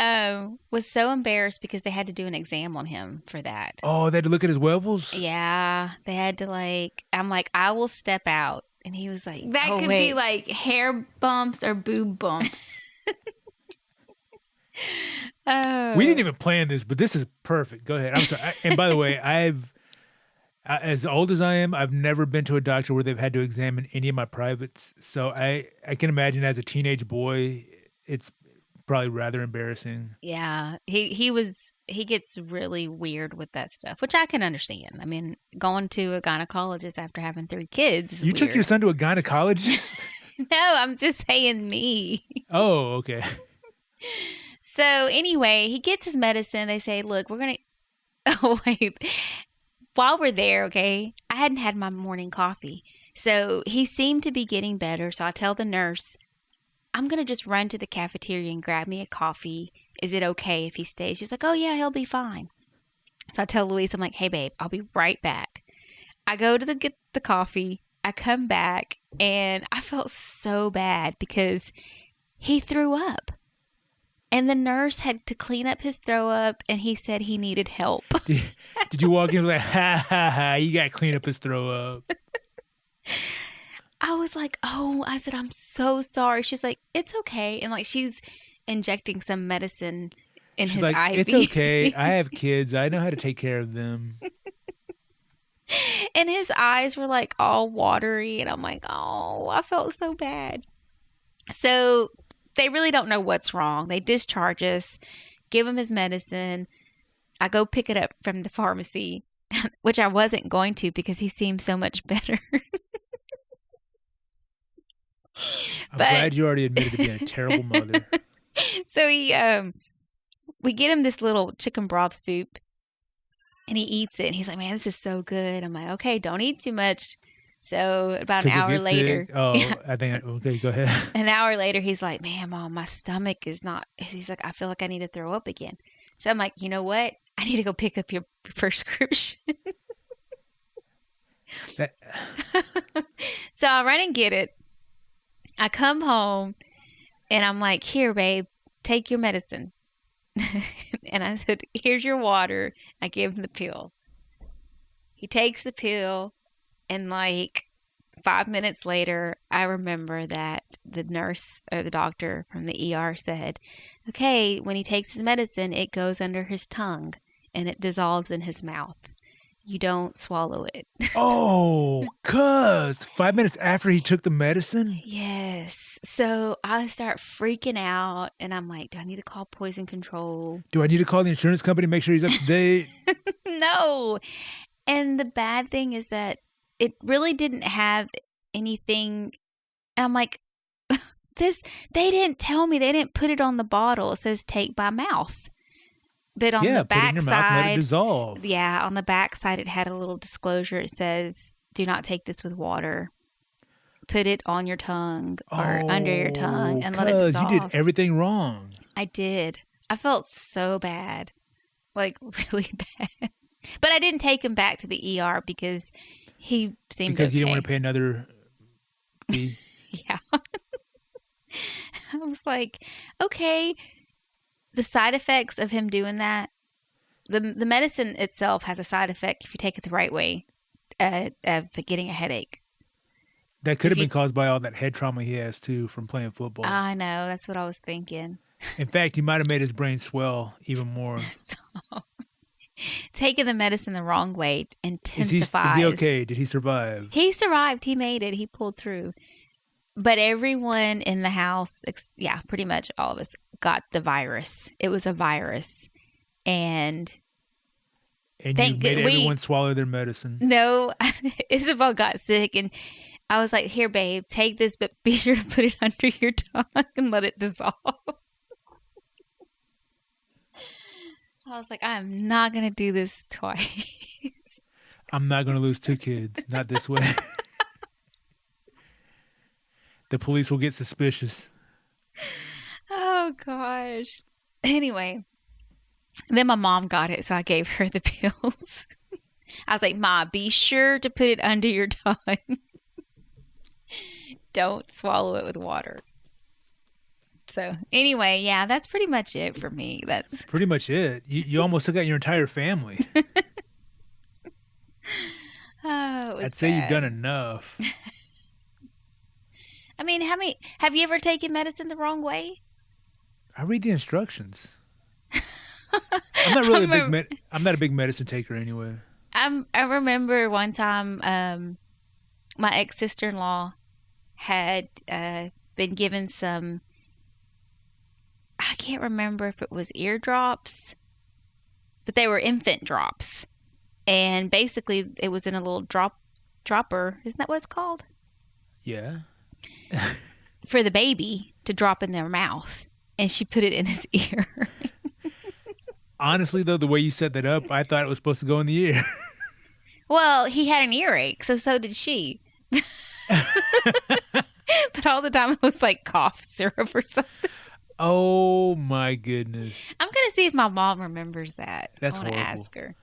was so embarrassed because they had to do an exam on him for that.
Oh, they had to look at his webbles?
Yeah, they had to I'm like, I will step out. And he was like,
That could be like hair bumps or boob bumps.
Oh.
We didn't even plan this, but this is perfect. Go ahead. I'm sorry. And by the way, as old as I am, I've never been to a doctor where they've had to examine any of my privates. So I can imagine as a teenage boy, it's Probably rather embarrassing.
Yeah, he gets really weird with that stuff, which I can understand. I mean, going to a gynecologist after having 3 kids is
You took
weird.
your son to a gynecologist?
No, I'm just saying me.
Oh, okay.
So anyway, he gets his medicine. They say, look, we're going to, oh, wait. While we're there, okay, I hadn't had my morning coffee. So he seemed to be getting better. So I tell the nurse, I'm going to just run to the cafeteria and grab me a coffee. Is it okay if he stays? She's like, oh, yeah, he'll be fine. So I tell Louise, I'm like, hey, babe, I'll be right back. I go to get the coffee. I come back, and I felt so bad because he threw up. And the nurse had to clean up his throw up, and he said he needed help.
Did you walk in and like, ha, ha, ha, you got to clean up his throw up?
I was like, oh, I said, I'm so sorry. She's like, it's okay. And like, she's injecting some medicine in
She's
his
like,
IV.
it's okay. I have kids. I know how to take care of them.
And his eyes were like all watery. And I'm like, oh, I felt so bad. So they really don't know what's wrong. They discharge us, give him his medicine. I go pick it up from the pharmacy, which I wasn't going to because he seemed so much better.
I'm glad you already admitted to being a terrible mother.
So we get him this little chicken broth soup, and he eats it. And he's like, "Man, this is so good." I'm like, "Okay, don't eat too much." So about an
'Cause you'll
hour
get
later,
sick? Oh, I think, okay, go ahead.
an hour later, he's like, "Man, Mom, my stomach is not." He's like, "I feel like I need to throw up again." So I'm like, "You know what? I need to go pick up your prescription." So I run and get it. I come home and I'm like, here, babe, take your medicine. And I said, here's your water. I gave him the pill. He takes the pill, and like 5 minutes later, I remember that the nurse or the doctor from the ER said, okay, when he takes his medicine, it goes under his tongue and it dissolves in his mouth. You don't swallow it.
Oh, 'cause 5 minutes after he took the medicine?
Yes. So I start freaking out, and I'm like, do I need to call poison control?
Do I need to call the insurance company, make sure he's up to date?
No. And the bad thing is that it really didn't have anything. I'm like, they didn't tell me. They didn't put it on the bottle. It says take by mouth. But on the
put it in your mouth and let it
backside,
dissolve.
yeah, on the backside, it had a little disclosure. It says, do not take this with water. Put it on your tongue or under your tongue and let it
'cause
dissolve.
you did everything wrong.
I did. I felt so bad. Like, really bad. But I didn't take him back to the ER because he seemed
Because
okay.
you didn't want to pay another fee.
Yeah. I was like, okay. The side effects of him doing that, the medicine itself has a side effect if you take it the right way of getting a headache.
That could have been caused by all that head trauma he has, too, from playing football.
I know. That's what I was thinking.
In fact, you might have made his brain swell even more.
So, taking the medicine the wrong way intensifies.
Is he okay? Did he survive?
He survived. He made it. He pulled through. But everyone in the house, yeah, pretty much all of us got the virus. It was a virus. And
you made everyone swallow their medicine.
No, Isabel got sick, and I was like, here, babe, take this, but be sure to put it under your tongue and let it dissolve. I was like, I am not going to do this twice.
I'm not going to lose 2 kids. Not this way. The police will get suspicious.
Oh, gosh. Anyway, then my mom got it, so I gave her the pills. I was like, Ma, be sure to put it under your tongue. Don't swallow it with water. So anyway, yeah, that's pretty much it for me. That's
pretty much it. You almost took out your entire family.
Oh, it was
I'd say
bad.
you've done enough.
I mean, have you ever taken medicine the wrong way?
I read the instructions. I'm not really I'm not a big medicine taker anyway.
I remember one time my ex-sister-in-law had been given some, I can't remember if it was eardrops, but they were infant drops. And basically, it was in a little dropper. Isn't that what it's called?
Yeah.
For the baby to drop in their mouth. And she put it in his ear.
Honestly, though, the way you set that up, I thought it was supposed to go in the ear.
Well, he had an earache, so did she. But all the time it was like cough syrup or something.
Oh, my goodness.
I'm going to see if my mom remembers that.
That's
I want to
horrible.
ask her.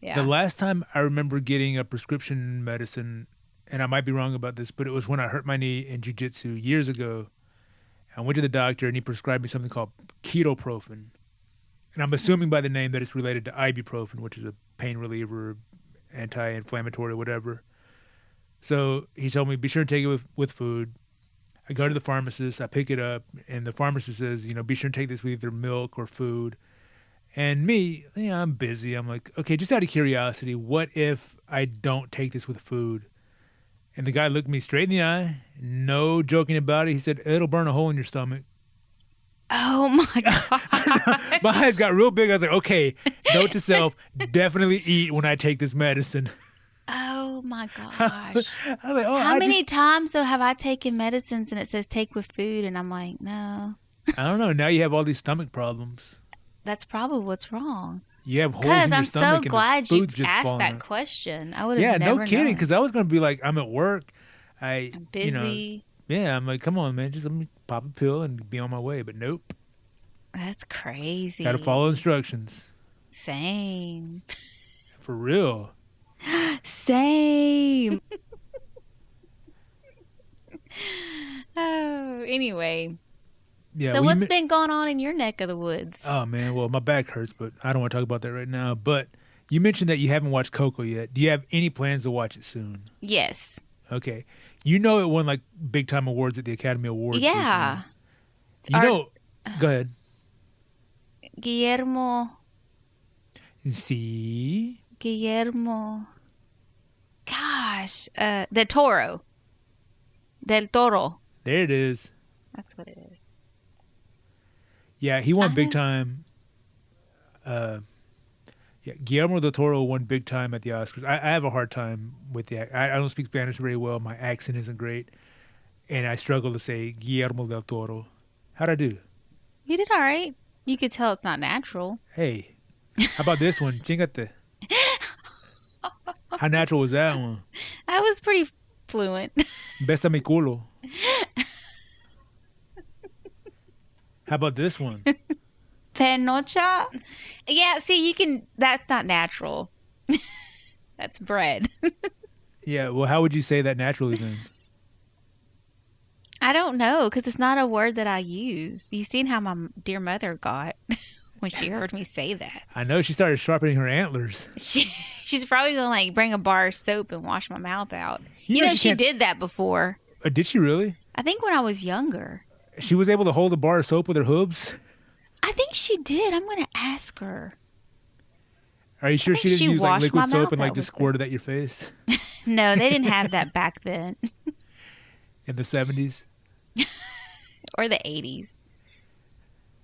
Yeah.
The last time I remember getting a prescription medicine, and I might be wrong about this, but it was when I hurt my knee in jiu-jitsu years ago. I went to the doctor, and he prescribed me something called ketoprofen. And I'm assuming by the name that it's related to ibuprofen, which is a pain reliever, anti-inflammatory, whatever. So he told me, be sure and take it with food. I go to the pharmacist, I pick it up, and the pharmacist says, be sure and take this with either milk or food. And me, I'm busy. I'm like, okay, just out of curiosity, what if I don't take this with food? And the guy looked me straight in the eye, no joking about it. He said, it'll burn a hole in your stomach.
Oh, my God.
My eyes got real big. I was like, okay, note to self, definitely eat when I take this medicine.
Oh, my gosh.
I was like, oh,
How many times, though, have I taken medicines and it says take with food? And I'm like, no.
I don't know. Now you have all these stomach problems.
That's probably what's wrong.
You have holes in
Because
your
I'm
stomach
so
and the
glad you
food's just
asked
falling
that
out.
question. I would have
Yeah,
never
no kidding.
known.
Because I was going to be like, I'm at work.
I'm busy.
Yeah, I'm like, come on, man. Just let me pop a pill and be on my way. But nope.
That's crazy.
Got to follow instructions.
Same.
For real.
Same. Oh, anyway.
Yeah.
So
well,
what's been going on in your neck of the woods?
Oh, man. Well, my back hurts, but I don't want to talk about that right now. But you mentioned that you haven't watched Coco yet. Do you have any plans to watch it soon?
Yes.
Okay. You know it won like big time awards at the Academy Awards.
Yeah.
Recently. Go ahead.
Guillermo.
See?
Gosh. Del Toro. Del Toro.
There it is.
That's what it is.
Yeah, he won big time. Yeah, Guillermo del Toro won big time at the Oscars. I have a hard time with the. I don't speak Spanish very well. My accent isn't great, and I struggle to say Guillermo del Toro. How'd I do?
You did all right. You could tell it's not natural.
Hey, how about this one? Chingate. How natural was that one?
I was pretty fluent.
Besa mi culo. How about this one?
Penocha? Yeah, see, you can. That's not natural. That's bread.
Yeah, well, how would you say that naturally then?
I don't know, because it's not a word that I use. You've seen how my dear mother got when she heard me say that.
I know she started sharpening her antlers.
She's probably going to like bring a bar of soap and wash my mouth out.
You know
She
can't-
did that before.
Did she really?
I think when I was younger.
She was able to hold a bar of soap with her hooves?
I think she did. I'm going to ask her.
Are you sure
think
she didn't
she
use like
washed
liquid
my
soap
mouth
and like
out
just
with
squirt it at your face
No, they didn't have that back then.
in the 70s?
Or the 80s.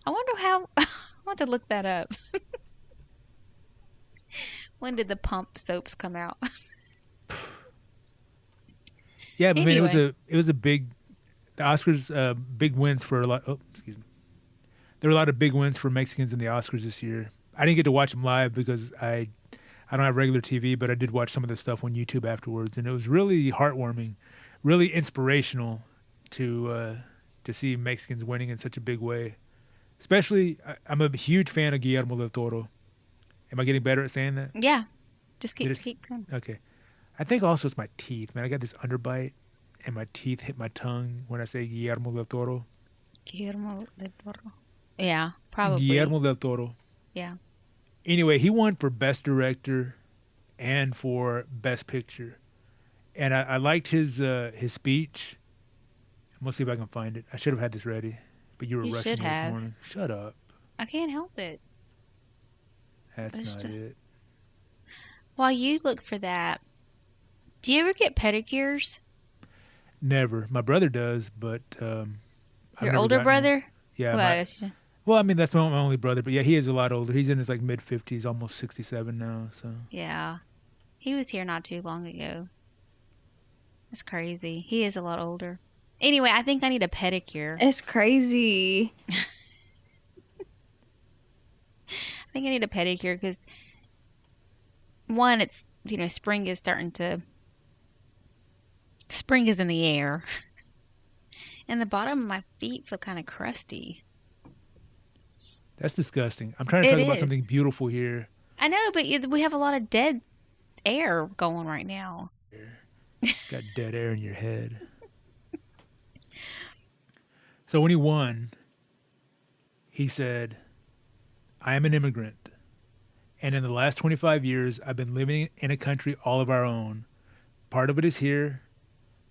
I wonder how. I want to look that up. When did the pump soaps come out?
Yeah, but man,
Anyway.
it was a big, the Oscars, big wins for a lot. Oh, excuse me. There were a lot of big wins for Mexicans in the Oscars this year. I didn't get to watch them live because I don't have regular TV, but I did watch some of the stuff on YouTube afterwards, and it was really heartwarming, really inspirational to see Mexicans winning in such a big way. Especially, I'm a huge fan of Guillermo del Toro. Am I getting better at saying that?
Yeah. Just
It is-
keep going.
Okay. I think also it's my teeth, man. I got this underbite, and my teeth hit my tongue when I say Guillermo del Toro.
Guillermo del Toro. Yeah, probably.
Guillermo del Toro.
Yeah.
Anyway, he won for Best Director and for Best Picture. And I liked his speech. I'm going to see if I can find it. I should have had this ready, but you were
You
rushing
should
me this
have.
morning. Shut up.
I can't help it.
That's
There's
not
t-
it.
While you look for that, do you ever get pedicures?
Never. My brother does, but I've
Your
never
older
gotten-
brother?
Yeah,
Well, I
my,
guess you-
Well, I mean, that's my only brother, but yeah, he is a lot older. He's in his like mid-50s, almost 67 now. So
Yeah. He was here not too long ago. That's crazy. He is a lot older. Anyway, I think I need a pedicure.
It's crazy.
I think I need a pedicure because, one, it's, spring is in the air. And the bottom of my feet feel kind of crusty.
that's disgusting. I'm trying to
It
talk about
is.
something beautiful here.
I know, but we have a lot of dead air going right now.
Got dead air in your head. So when he won, he said, I am an immigrant. And in the last 25 years, I've been living in a country all of our own. Part of it is here.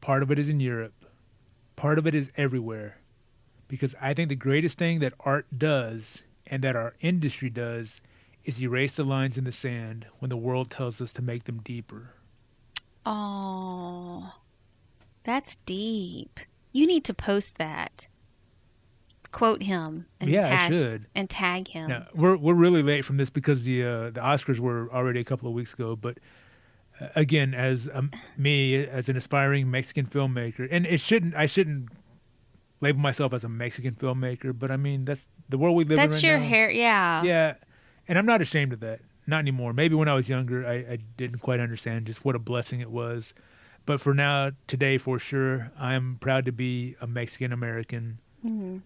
Part of it is in Europe. Part of it is everywhere. Because I think the greatest thing that art does and that our industry does is erase the lines in the sand when the world tells us to make them deeper.
Oh, that's deep. You need to post that. Quote him and
Yeah, I should.
and tag him.
Now, we're really late from this because the Oscars were already a couple of weeks ago. But again, as me, as an aspiring Mexican filmmaker, and I shouldn't label myself as a Mexican filmmaker, but I mean that's the world we live in right now.
That's your hair, yeah.
Yeah, and I'm not ashamed of that. Not anymore. Maybe when I was younger, I didn't quite understand just what a blessing it was. But for now, today, for sure, I'm proud to be a Mexican American.
Mm-hmm.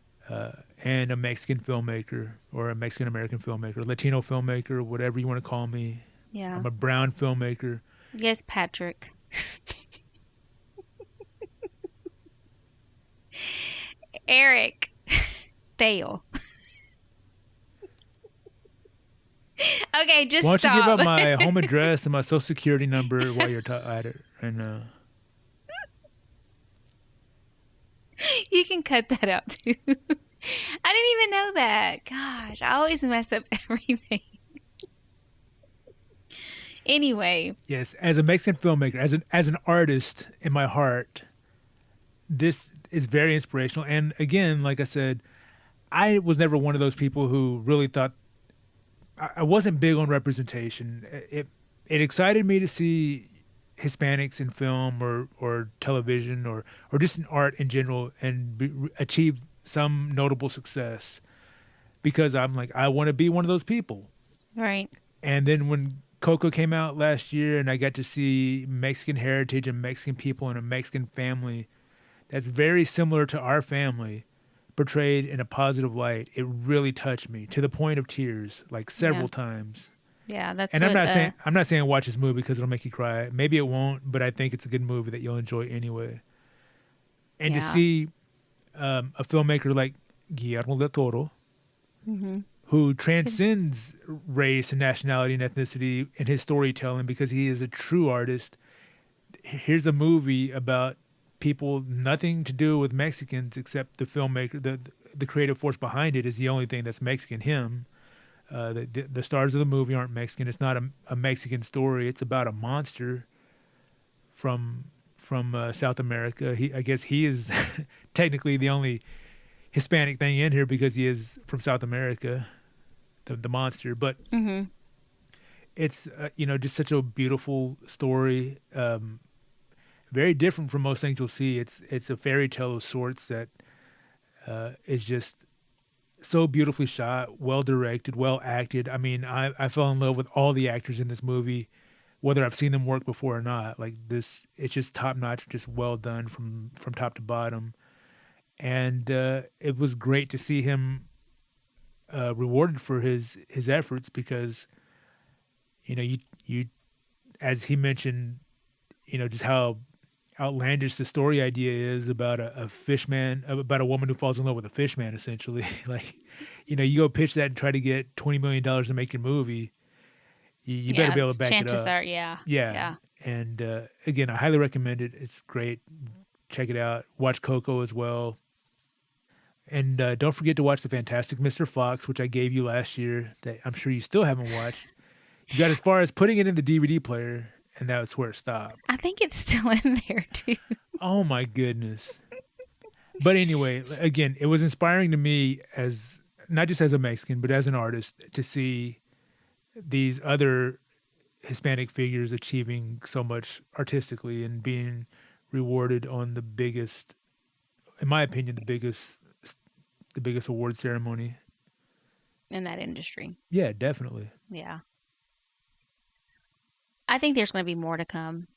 And a Mexican filmmaker or a Mexican American filmmaker, Latino filmmaker, whatever you want to call me.
Yeah.
I'm a brown filmmaker.
Yes, Patrick. Eric. Theo. Okay, just
Why don't
stop.
you give up my home address and my social security number while you're at it right now?
You can cut that out too. I didn't even know that. Gosh, I always mess up everything. Anyway.
Yes, as a Mexican filmmaker, as an artist in my heart, this is very inspirational. And again, like I said, I was never one of those people who really thought I wasn't big on representation. It excited me to see Hispanics in film or television or just in art in general and achieve some notable success because I'm like, I want to be one of those people.
Right.
And then when Coco came out last year and I got to see Mexican heritage and Mexican people and a Mexican family that's very similar to our family portrayed in a positive light, it really touched me to the point of tears, like several times.
Yeah, that's.
And
what,
I'm not saying watch this movie because it'll make you cry. Maybe it won't, but I think it's a good movie that you'll enjoy anyway. And to see a filmmaker like Guillermo del Toro, who transcends race and nationality and ethnicity in his storytelling because he is a true artist. Here's a movie about people nothing to do with Mexicans except the filmmaker, the creative force behind it is the only thing that's Mexican. Him. The stars of the movie aren't Mexican. It's not a Mexican story. It's about a monster from South America. I guess he is technically the only Hispanic thing in here because he is from South America, the monster. But it's just such a beautiful story. Very different from most things you'll see. It's a fairy tale of sorts that is just so beautifully shot, well directed, well acted. I mean, I fell in love with all the actors in this movie, whether I've seen them work before or not. Like this, it's just top notch, just well done from top to bottom. And it was great to see him rewarded for his efforts because, you as he mentioned, just how outlandish the story idea is about a fishman, about a woman who falls in love with a fishman, essentially. Like, you go pitch that and try to get $20 million to make your movie. You better be able to back it up.
Chances are, yeah.
And again, I highly recommend it. It's great. Check it out. Watch Coco as well. And don't forget to watch The Fantastic Mr. Fox, which I gave you last year that I'm sure you still haven't watched. You got as far as putting it in the DVD player, and that's where it stopped.
I think it's still in there, too.
Oh, my goodness. But anyway, again, it was inspiring to me as not just as a Mexican, but as an artist, to see these other Hispanic figures achieving so much artistically and being rewarded on the biggest, in my opinion, the biggest award ceremony
in that industry.
Yeah, definitely.
Yeah. I think there's going to be more to come.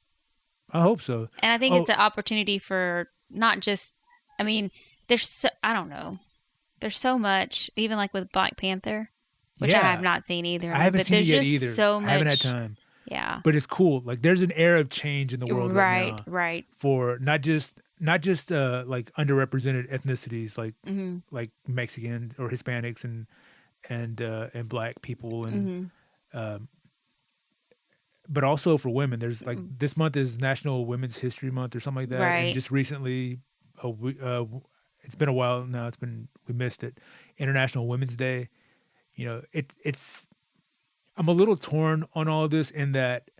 I hope so.
And I think it's an opportunity for not just, I mean, I don't know. There's so much, even like with Black Panther, which I have not seen either.
I haven't seen it yet either.
So much,
I haven't had time.
Yeah.
But it's cool. Like there's an era of change in the world right now.
Right.
For not just like underrepresented ethnicities like Mexicans or Hispanics and Black people and but also for women. There's like this month is National Women's History Month or something like that.
Right.
And just recently, it's been a while now. We missed it. International Women's Day. You know, it's. I'm a little torn on all of this in that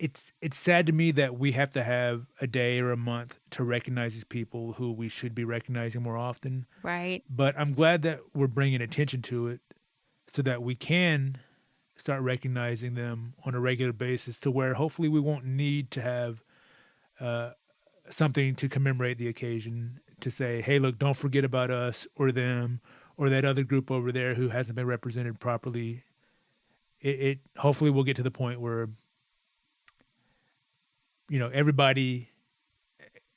it's sad to me that we have to have a day or a month to recognize these people who we should be recognizing more often.
Right.
But I'm glad that we're bringing attention to it so that we can start recognizing them on a regular basis to where hopefully we won't need to have something to commemorate the occasion to say, hey, look, don't forget about us or them or that other group over there who hasn't been represented properly. It hopefully we'll get to the point where, you know, everybody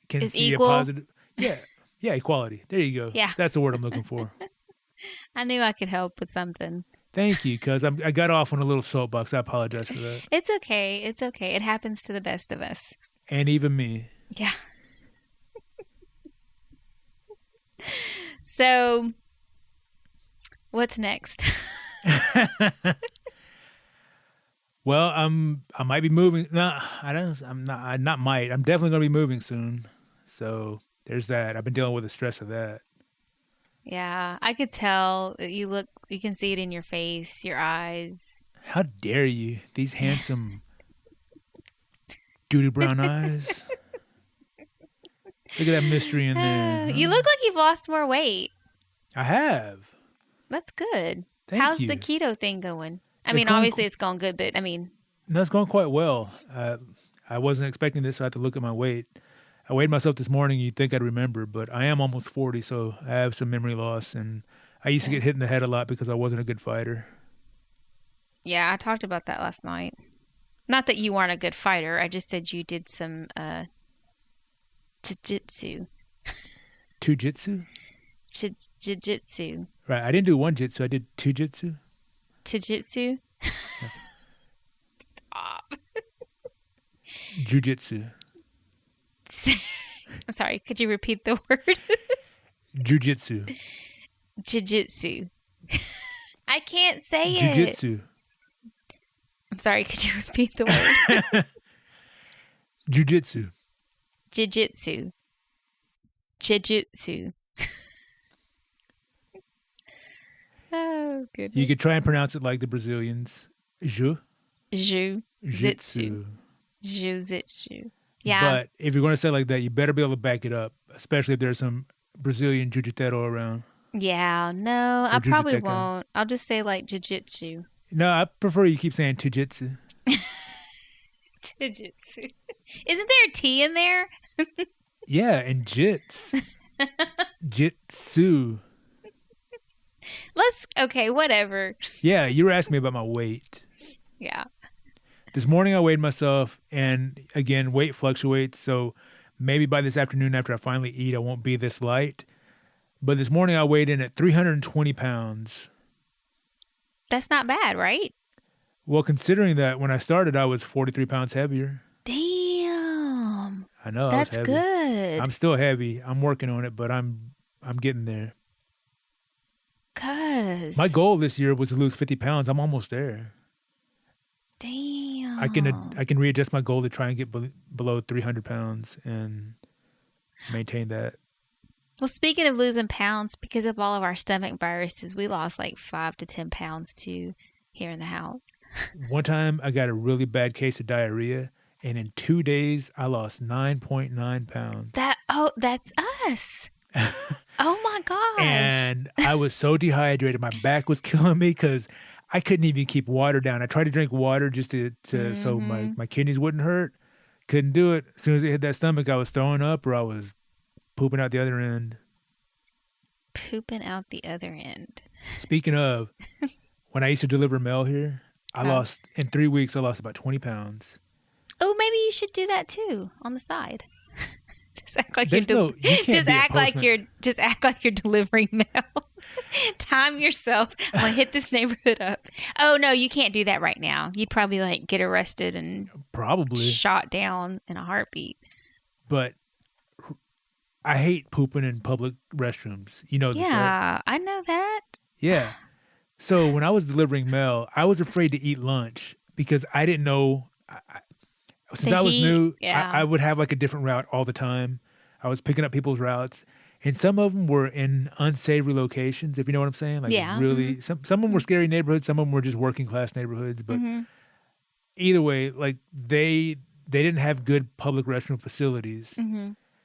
can see
equal.
a positive. Yeah, equality. There you go.
Yeah.
That's the word I'm looking for.
I knew I could help with something.
Thank you, because I got off on a little soapbox. I apologize for that.
It's okay. It's okay. It happens to the best of us.
And even me.
Yeah. So, what's next?
Well, I might be moving. No, I don't. I'm not. I not might. I'm definitely going to be moving soon. So there's that. I've been dealing with the stress of that.
Yeah, I could tell. You can see it in your face, your eyes.
How dare you? These handsome, duty brown eyes. Look at that mystery in there.
You look like you've lost more weight.
I have.
That's good.
How's
the keto thing going? I
It's
mean,
going
obviously it's going good, but I mean.
No, it's going quite well. I wasn't expecting this, so I had to look at my weight. I weighed myself this morning. You'd think I'd remember, but I am almost 40, so I have some memory loss. And I used to get hit in the head a lot because I wasn't a good fighter.
Yeah, I talked about that last night. Not that you weren't a good fighter. I just said you did some jiu-jitsu.
Jiu-jitsu?
Jiu-jitsu.
Right. I didn't do one jitsu. I did two jitsu.
Jiu-jitsu? Stop.
Jiu-jitsu.
I'm sorry. Could you repeat the word?
Jiu-jitsu.
Jiu-jitsu. I can't say it.
Jiu-jitsu.
I'm sorry. Could you repeat the word?
Jiu-jitsu.
Jiu-jitsu. Jiu-jitsu. Oh, goodness.
You could try and pronounce it like the Brazilians.
Jiu-jitsu. Jiu-jitsu. Yeah.
But if you're going to say it like that, you better be able to back it up, especially if there's some Brazilian jiu-jitsu around.
Yeah, no, I probably won't. I'll just say like jiu-jitsu.
No, I prefer you keep saying jiu-jitsu.
Jiu-jitsu. Isn't there a T in there?
Yeah, and jits. Jitsu.
Okay, whatever.
Yeah, you were asking me about my weight.
Yeah.
This morning I weighed myself, and again, weight fluctuates, so maybe by this afternoon after I finally eat, I won't be this light. But this morning I weighed in at 320 pounds.
That's not bad, right?
Well, considering that when I started, I was 43 pounds heavier.
Damn.
I know.
That's
I was heavy.
good.
I'm still heavy. I'm working on it, but I'm getting there. My goal this year was to lose 50 pounds. I'm almost there.
Damn.
I can readjust my goal to try and get below 300 pounds and maintain that.
Well, speaking of losing pounds, because of all of our stomach viruses, we lost like 5 to 10 pounds too here in the house.
One time I got a really bad case of diarrhea, and in 2 days I lost 9.9 pounds.
That's us. Oh my gosh.
And I was so dehydrated. My back was killing me because I couldn't even keep water down. I tried to drink water just to so my kidneys wouldn't hurt. Couldn't do it. As soon as it hit that stomach, I was throwing up or I was pooping out the other end.
Pooping out the other end.
Speaking of, when I used to deliver mail here, in 3 weeks, I lost about 20 pounds.
Oh, maybe you should do that too on the side. Just act like
There's
you're
no- you can't
just
be a
act like
postman.
you're delivering mail. Time yourself. I'm gonna hit this neighborhood up. Oh no, you can't do that right now. You'd probably like get arrested and
Probably.
shot down in a heartbeat.
But I hate pooping in public restrooms. You know this, right?
Yeah, I know that.
Yeah. So when I was delivering mail, I was afraid to eat lunch because I didn't know. Since
The
I was
heat,
new,
yeah.
I would have like a different route all the time. I was picking up people's routes, and some of them were in unsavory locations, if you know what I'm saying. Like
Yeah,
really, some of them were scary neighborhoods. Some of them were just working class neighborhoods. But either way, like they didn't have good public restroom facilities.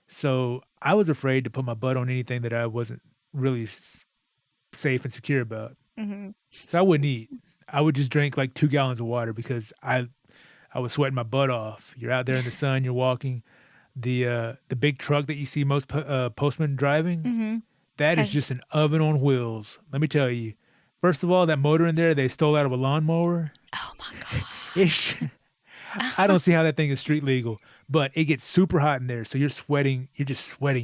So I was afraid to put my butt on anything that I wasn't really safe and secure about. So I wouldn't eat. I would just drink like 2 gallons of water because I was sweating my butt off. You're out there in the sun, you're walking. The big truck that you see most postmen driving, that is just an oven on wheels. Let me tell you. First of all, that motor in there, they stole out of a lawnmower.
Oh my god.
I don't see how that thing is street legal, but it gets super hot in there. So you're just sweating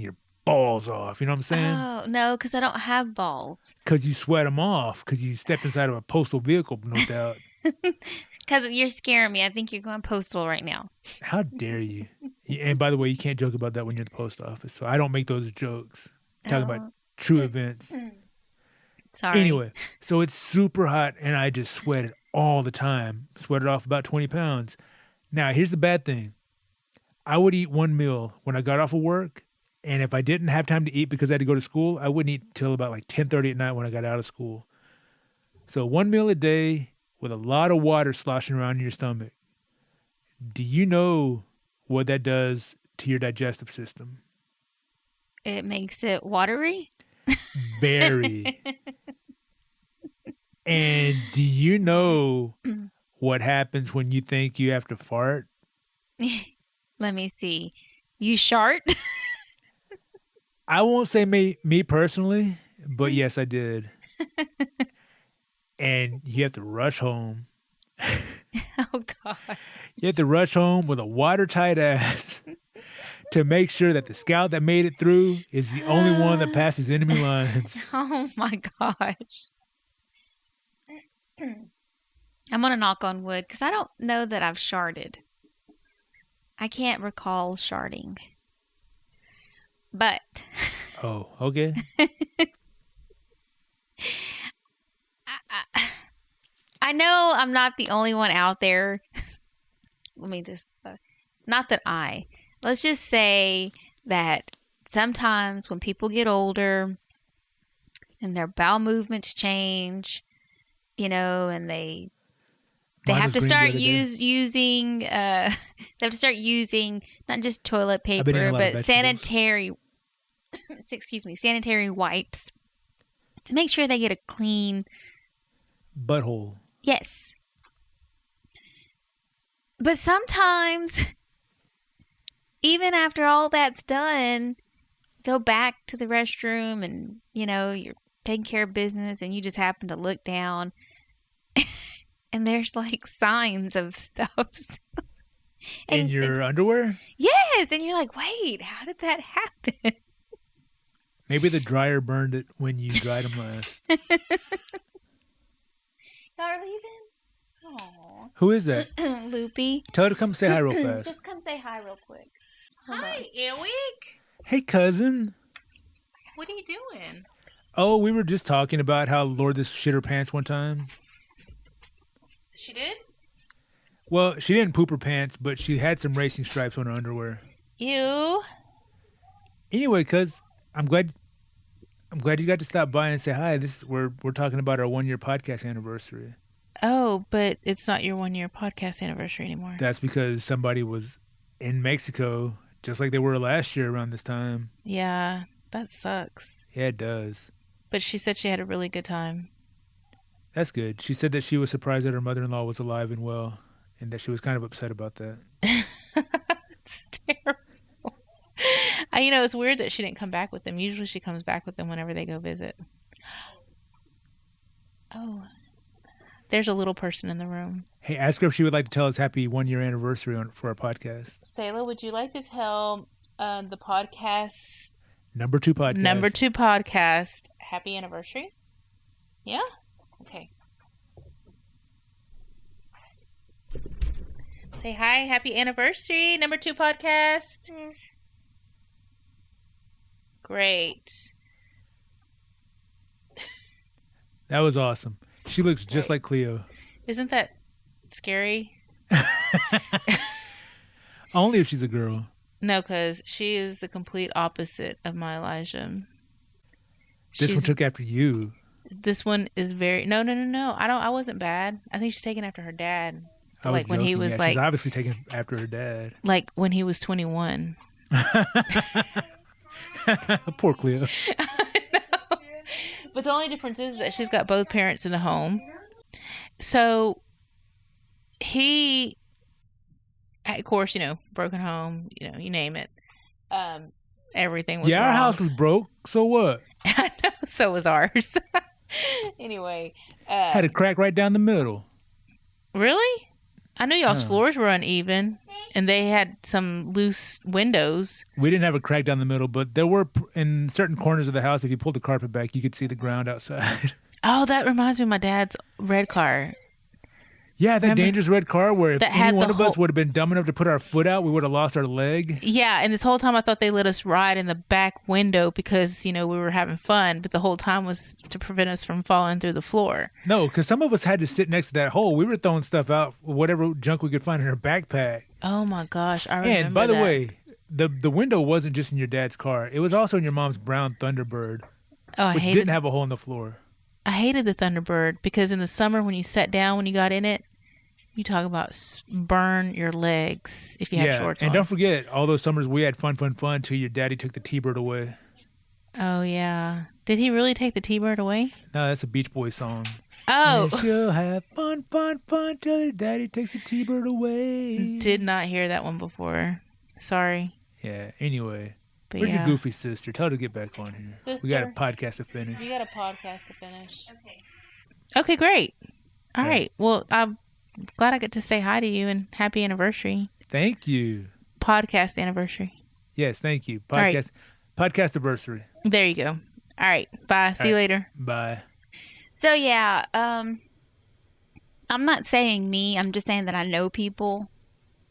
your balls off. You know what I'm saying?
Oh no, because I don't have balls.
Because you sweat them off because you stepped inside of a postal vehicle, no doubt.
Because you're scaring me. I think you're going postal right now.
How dare you? And by the way, you can't joke about that when you're at the post office. So I don't make those jokes. I'm talking about true events.
Sorry.
Anyway, so it's super hot and I just sweated all the time. Sweated off about 20 pounds. Now, here's the bad thing. I would eat one meal when I got off of work. And if I didn't have time to eat because I had to go to school, I wouldn't eat till about like 10:30 at night when I got out of school. So one meal a day with a lot of water sloshing around in your stomach. Do you know what that does to your digestive system?
It makes it watery.
Very. And do you know what happens when you think you have to fart?
Let me see. You shart?
I won't say me personally, but yes, I did. And you have to rush home.
Oh god.
You have to rush home with a watertight ass to make sure that the scout that made it through is the only one that passes enemy lines.
Oh my gosh. I'm going to knock on wood because I don't know that I've sharted. I can't recall sharding. But
Oh, okay.
I know I'm not the only one out there. Let me just, let's just say that sometimes when people get older and their bowel movements change, you know, and they
Mine
have
was
to
green
start
the other day.
using they have to start using not just toilet
I've been eating
paper
a lot of
but
vegetables.
sanitary wipes to make sure they get a clean.
Butthole.
Yes. But sometimes, even after all that's done, go back to the restroom and, you know, you're taking care of business and you just happen to look down and there's like signs of stuff.
In your underwear?
Yes. And you're like, wait, how did that happen?
Maybe the dryer burned it when you dried them last.
Y'all are leaving? Aw.
Who is that?
Loopy.
Tell her to come say hi real fast.
Just come say hi real quick. Hold on.
Hi, Ewick.
Hey, cousin.
What are you doing?
Oh, we were just talking about how Lourdes shit her pants one time.
She did?
Well, she didn't poop her pants, but she had some racing stripes on her underwear.
Ew.
Anyway, cuz I'm glad you got to stop by and say hi. We're talking about our 1-year podcast anniversary.
Oh, but it's not your 1-year podcast anniversary anymore.
That's because somebody was in Mexico, just like they were last year around this time.
Yeah, that sucks.
Yeah, it does.
But she said she had a really good time.
That's good. She said that she was surprised that her mother-in-law was alive and well, and that she was kind of upset about that.
It's terrible. It's weird that she didn't come back with them. Usually she comes back with them whenever they go visit. Oh, there's a little person in the room.
Hey, ask her if she would like to tell us happy 1-year anniversary for our podcast.
Sayla, would you like to tell the podcast...
Number 2 podcast
happy anniversary? Yeah? Okay. Say hi, happy anniversary, number 2 podcast. Great.
That was awesome. She looks just like Cleo.
Isn't that scary?
Only if she's a girl.
No, because she is the complete opposite of my Elijah.
This one took after you.
This one is very... No. I wasn't bad. I think she's taking after her dad.
When
joking.
He was she's obviously taking after her dad.
Like when he was 21.
Poor Cleo.
I know. But the only difference is that she's got both parents in the home. So he, of course, broken home, you name it. Everything was wrong.
Our house was broke. So what?
I know. So was ours. Anyway.
Had a crack right down the middle.
Really? I knew y'all's floors were uneven, and they had some loose windows.
We didn't have a crack down the middle, but there were in certain corners of the house, if you pulled the carpet back, you could see the ground outside.
Oh, that reminds me of my dad's red car.
Yeah, that dangerous red car where if any one of us would have been dumb enough to put our foot out, we would have lost our leg.
Yeah, and this whole time I thought they let us ride in the back window because, we were having fun, but the whole time was to prevent us from falling through the floor.
No, because some of us had to sit next to that hole. We were throwing stuff out, whatever junk we could find in our backpack.
Oh my gosh, I remember
And by the way, the window wasn't just in your dad's car. It was also in your mom's brown Thunderbird, which didn't have a hole in the floor.
I hated the Thunderbird because in the summer when you sat down when you got in it, you talk about burn your legs if you have shorts on.
And don't forget, all those summers we had fun till your daddy took the T-Bird away.
Oh, yeah. Did he really take the T-Bird away?
No, that's a Beach Boys song.
Oh.
And she'll have fun till your daddy takes the T-Bird away.
Did not hear that one before. Sorry.
Yeah, anyway.
But
Where's your goofy sister? Tell her to get back on here.
Sister,
we got a podcast to finish.
We got a podcast to finish. Okay, great. All right. Well, I'm glad I get to say hi to you and happy anniversary.
Thank you.
Podcast anniversary.
Yes, thank you. Podcast-iversary.
There you go. All right. Bye. See you later.
Bye.
So, yeah, I'm not saying me. I'm just saying that I know people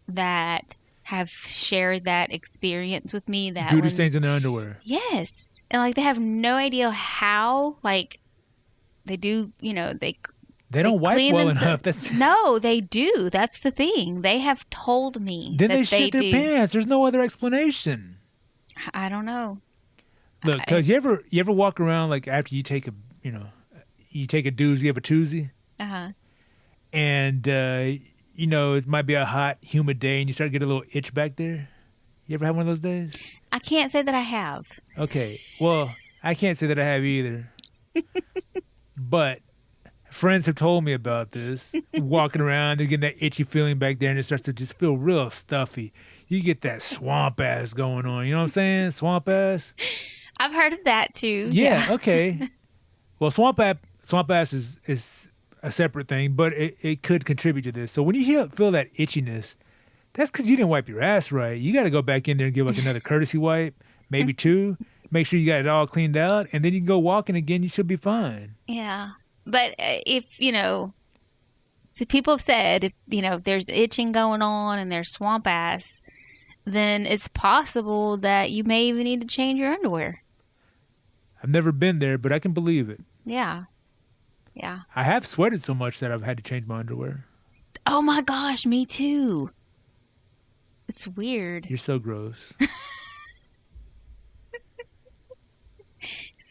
that have shared that experience with me. That
Duty stains in their underwear.
Yes. And, they have no idea how, they do,
They don't wipe well enough.
No, they do. That's the thing. They have told me
then
that
they shit their pants. There's no other explanation.
I don't know.
Look, because you ever walk around after you take a doozy of a toozy, and it might be a hot, humid day, and you start to get a little itch back there. You ever have one of those days?
I can't say that I have.
Okay, well, I can't say that I have either, but friends have told me about this. Walking around, they're getting that itchy feeling back there, and it starts to just feel real stuffy. You get that swamp ass going on. You know what I'm saying? Swamp ass.
I've heard of that too.
Yeah. Okay. Well, swamp ass is a separate thing, but it could contribute to this. So when you feel that itchiness, that's because you didn't wipe your ass right. You got to go back in there and give us another courtesy wipe, maybe 2. Make sure you got it all cleaned out, and then you can go walking again. You should be fine.
Yeah. But if, so people have said, if there's itching going on and there's swamp ass, then it's possible that you may even need to change your underwear.
I've never been there, but I can believe it.
Yeah. Yeah.
I have sweated so much that I've had to change my underwear.
Oh my gosh, me too. It's weird.
You're so gross.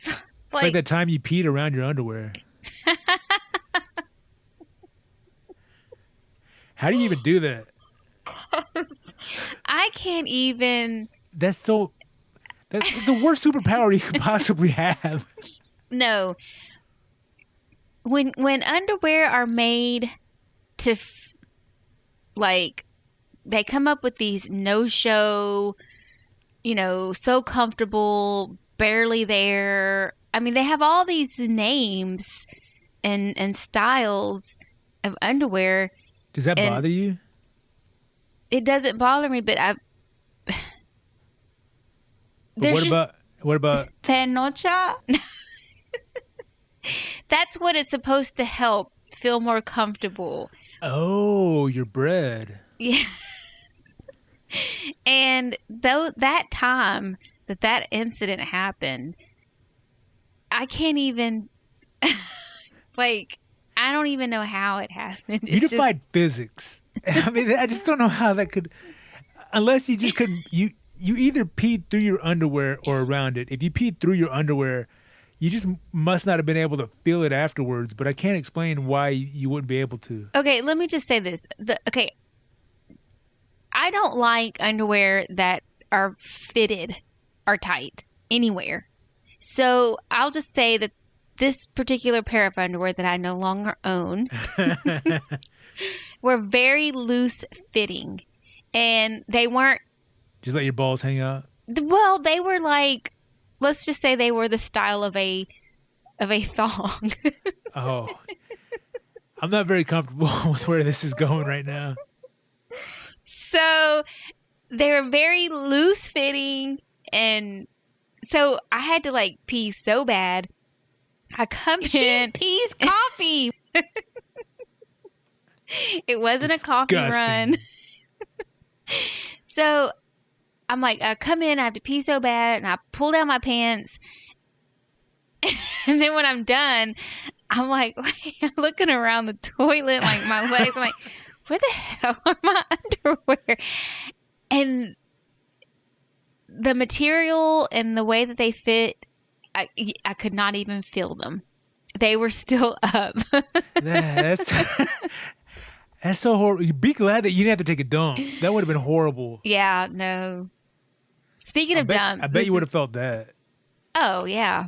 It's like that time you peed around your underwear. How do you even do that?
I can't even.
That's so. That's the worst superpower you could possibly have.
No. When underwear are made to like they come up with these no-show, so comfortable, barely there. I mean, they have all these names and styles of underwear.
Does that bother you?
It doesn't bother me, but
what about
Penocha?
that's what it's supposed to help feel more comfortable.
Oh, your bread.
Yeah. And though that time that incident happened, I can't even I don't even know how it happened.
You defied physics. I mean, I just don't know how that could, unless you just couldn't. You either peed through your underwear or around it. If you peed through your underwear, you just must not have been able to feel it afterwards. But I can't explain why you wouldn't be able to.
Okay, let me just say this. I don't like underwear that are fitted or tight anywhere. So I'll just say that this particular pair of underwear that I no longer own were very loose fitting, and they weren't.
Just let your balls hang out.
Well, they were like, let's just say they were the style of a thong.
Oh, I'm not very comfortable with where this is going right now.
So they were very loose fitting, and so I had to pee so bad. I come in.
Peas coffee.
It wasn't a coffee run. So I'm like, I come in, I have to pee so bad, and I pull down my pants. And then when I'm done, I'm like, wait, I'm looking around the toilet, my legs. I'm like, where the hell are my underwear? And the material and the way that they fit, I could not even feel them. They were still up.
That's so horrible. Be glad that you didn't have to take a dump. That would have been horrible.
Yeah, no. Speaking of dumps.
I bet you would have felt that.
Oh, yeah.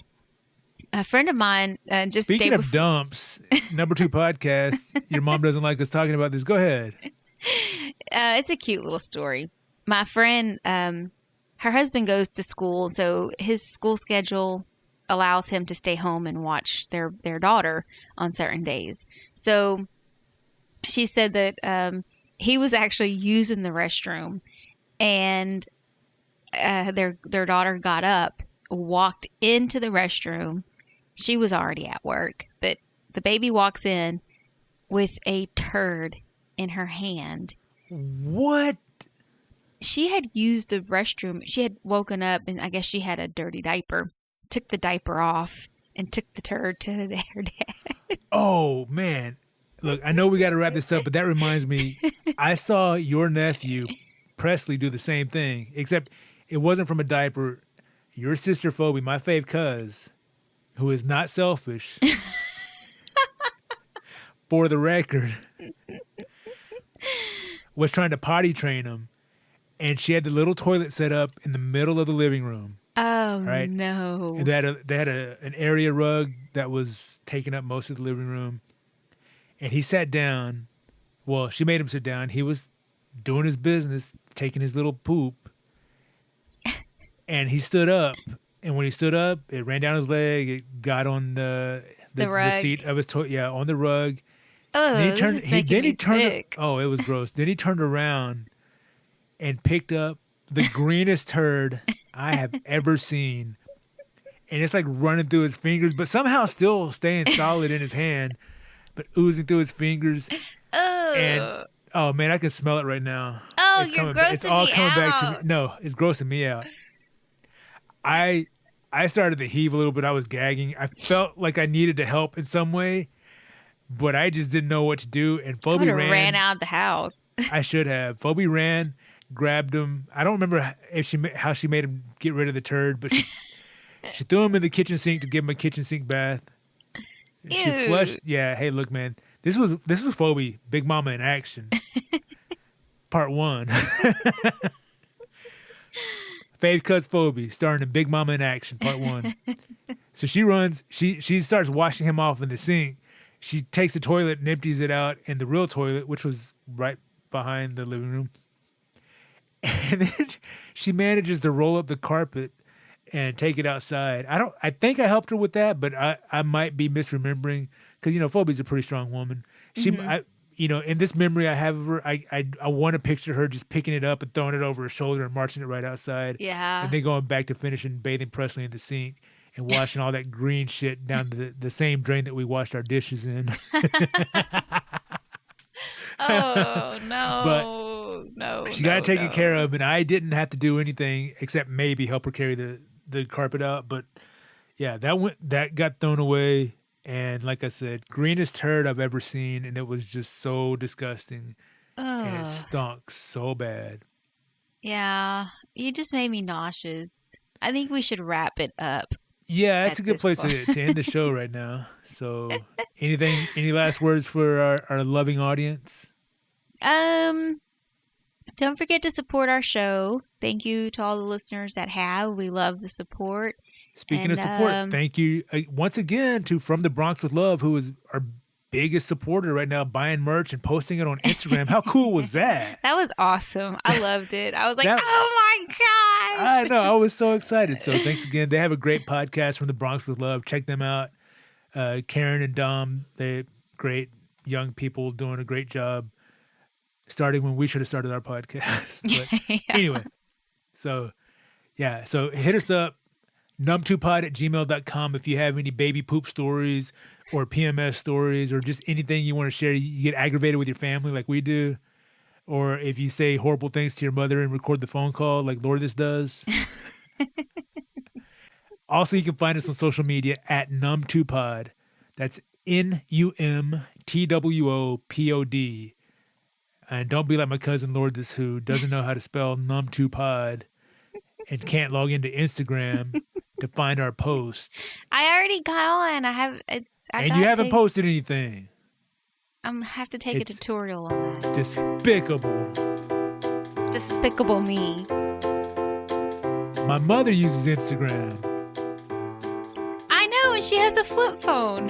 A friend of mine just
Speaking of dumps, N2P podcast, your mom doesn't like us talking about this. Go ahead.
It's a cute little story. My friend, her husband goes to school, so his school schedule allows him to stay home and watch their daughter on certain days. So she said that he was actually using the restroom, and their daughter got up, walked into the restroom. She was already at work, but the baby walks in with a turd in her hand.
What?
She had used the restroom. She had woken up, and I guess she had a dirty diaper. Took the diaper off and took the turd to her dad.
Oh, man. Look, I know we got to wrap this up, but that reminds me, I saw your nephew, Presley, do the same thing, except it wasn't from a diaper. Your sister, Phoebe, my fave cuz, who is not selfish, for the record, was trying to potty train him, and she had the little toilet set up in the middle of the living room.
Oh,
right?
no.
And they had an area rug that was taking up most of the living room. And he sat down. Well, she made him sit down. He was doing his business, taking his little poop. And he stood up. And when he stood up, it ran down his leg. It got on the seat of his toilet. Yeah, on the rug.
Oh,
then he turned
sick.
Oh, it was gross. Then he turned around and picked up the greenest turd I have ever seen. And it's running through his fingers, but somehow still staying solid in his hand, but oozing through his fingers.
Oh.
And, oh, man, I can smell it right now.
Oh, you're grossing
It's all
me
coming back to me.
out.
No, it's grossing me out. I started to heave a little bit. I was gagging. I felt like I needed to help in some way, but I just didn't know what to do. And Phoebe
ran out of the house.
I should have. Phoebe ran, grabbed him. I don't remember how she made him get rid of the turd, but she threw him in the kitchen sink to give him a kitchen sink bath. She
Ew.
flushed. Yeah. Hey, look, man. This was Phoebe, Big Mama in action. Part 1. Faith Cuts Phoebe, starring in Big Mama in Action, Part 1. So she runs, she starts washing him off in the sink. She takes the toilet and empties it out in the real toilet, which was right behind the living room. And then she manages to roll up the carpet and take it outside. I think I helped her with that, but I might be misremembering because, Phoebe's a pretty strong woman. In this memory I have of her, I want to picture her just picking it up and throwing it over her shoulder and marching it right outside.
Yeah.
And then going back to finishing bathing Presley in the sink and washing all that green shit down the same drain that we washed our dishes in.
Oh, no.
But
no.
She got it taken care of, and I didn't have to do anything except maybe help her carry the carpet out. But yeah, that got thrown away. And like I said, greenest turd I've ever seen, and it was just so disgusting. And it stunk so bad.
Yeah, you just made me nauseous. I think we should wrap it up.
Yeah, that's a good place to end the show right now. So, any last words for our loving audience?
Don't forget to support our show. Thank you to all the listeners that have. We love the support.
Speaking of support, thank you once again to From the Bronx with Love, who is our biggest supporter right now, buying merch and posting it on Instagram. How cool was that?
That was awesome. I loved it. I was like, oh my gosh.
I know. I was so excited. So thanks again. They have a great podcast, From the Bronx with Love. Check them out. Karen and Dom, they're great young people doing a great job. Starting when we should have started our podcast. But anyway, so hit us up. num2pod@gmail.com if you have any baby poop stories or PMS stories or just anything you want to share. You get aggravated with your family like we do, or if you say horrible things to your mother and record the phone call like Lourdes does. Also, you can find us on social media at num2pod. That's NUMTWOPOD. And don't be like my cousin Lourdes, who doesn't know how to spell num2pod and can't log into Instagram to find our posts.
I already got on.
You haven't posted anything.
I'm have to take a tutorial on that.
Despicable
me.
My mother uses Instagram.
I know, and she has a flip phone.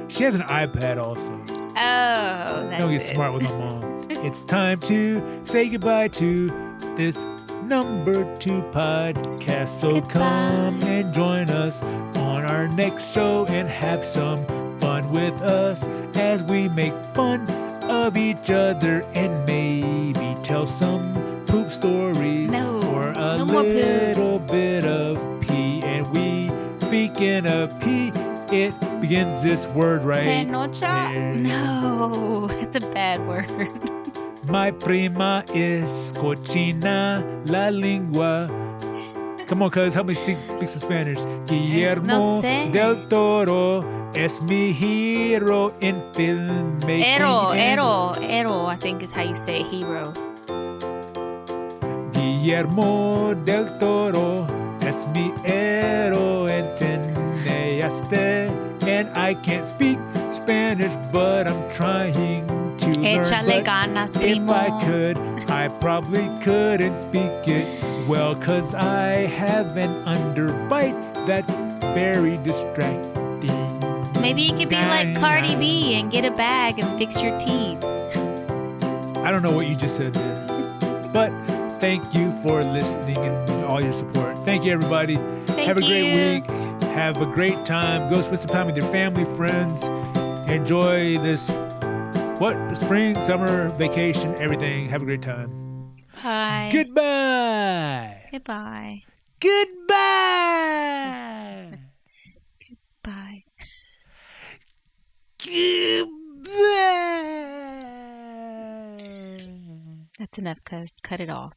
She has an iPad also.
Oh, that's
Don't get smart with my mom. It's time to say goodbye to this number 2 podcast. So come and join us on our next show and have some fun with us as we make fun of each other and maybe tell some poop stories or a little bit of pee. And speaking of pee, it begins this word right there.
No, it's a bad word.
My prima es cochina la lengua. Come on, cuz, help me speak some Spanish. Guillermo del Toro es mi hero in filmmaking.
Ero, I think is how you say hero.
Guillermo del Toro es mi hero en cineaste. And I can't speak Spanish, but I'm trying to
Échale
learn.
ganas,
If
primo.
I could, I probably couldn't speak it well, cause I have an underbite that's very distracting.
Maybe you could be like Cardi B and get a bag and fix your teeth.
I don't know what you just said there. But thank you for listening and all your support. Thank you, everybody. Have a great week. Have a great time. Go spend some time with your family, friends. Enjoy this, spring, summer, vacation, everything. Have a great time.
Bye.
Goodbye.
Goodbye.
Goodbye.
Bye.
Goodbye.
That's enough, cuz. Cut it off.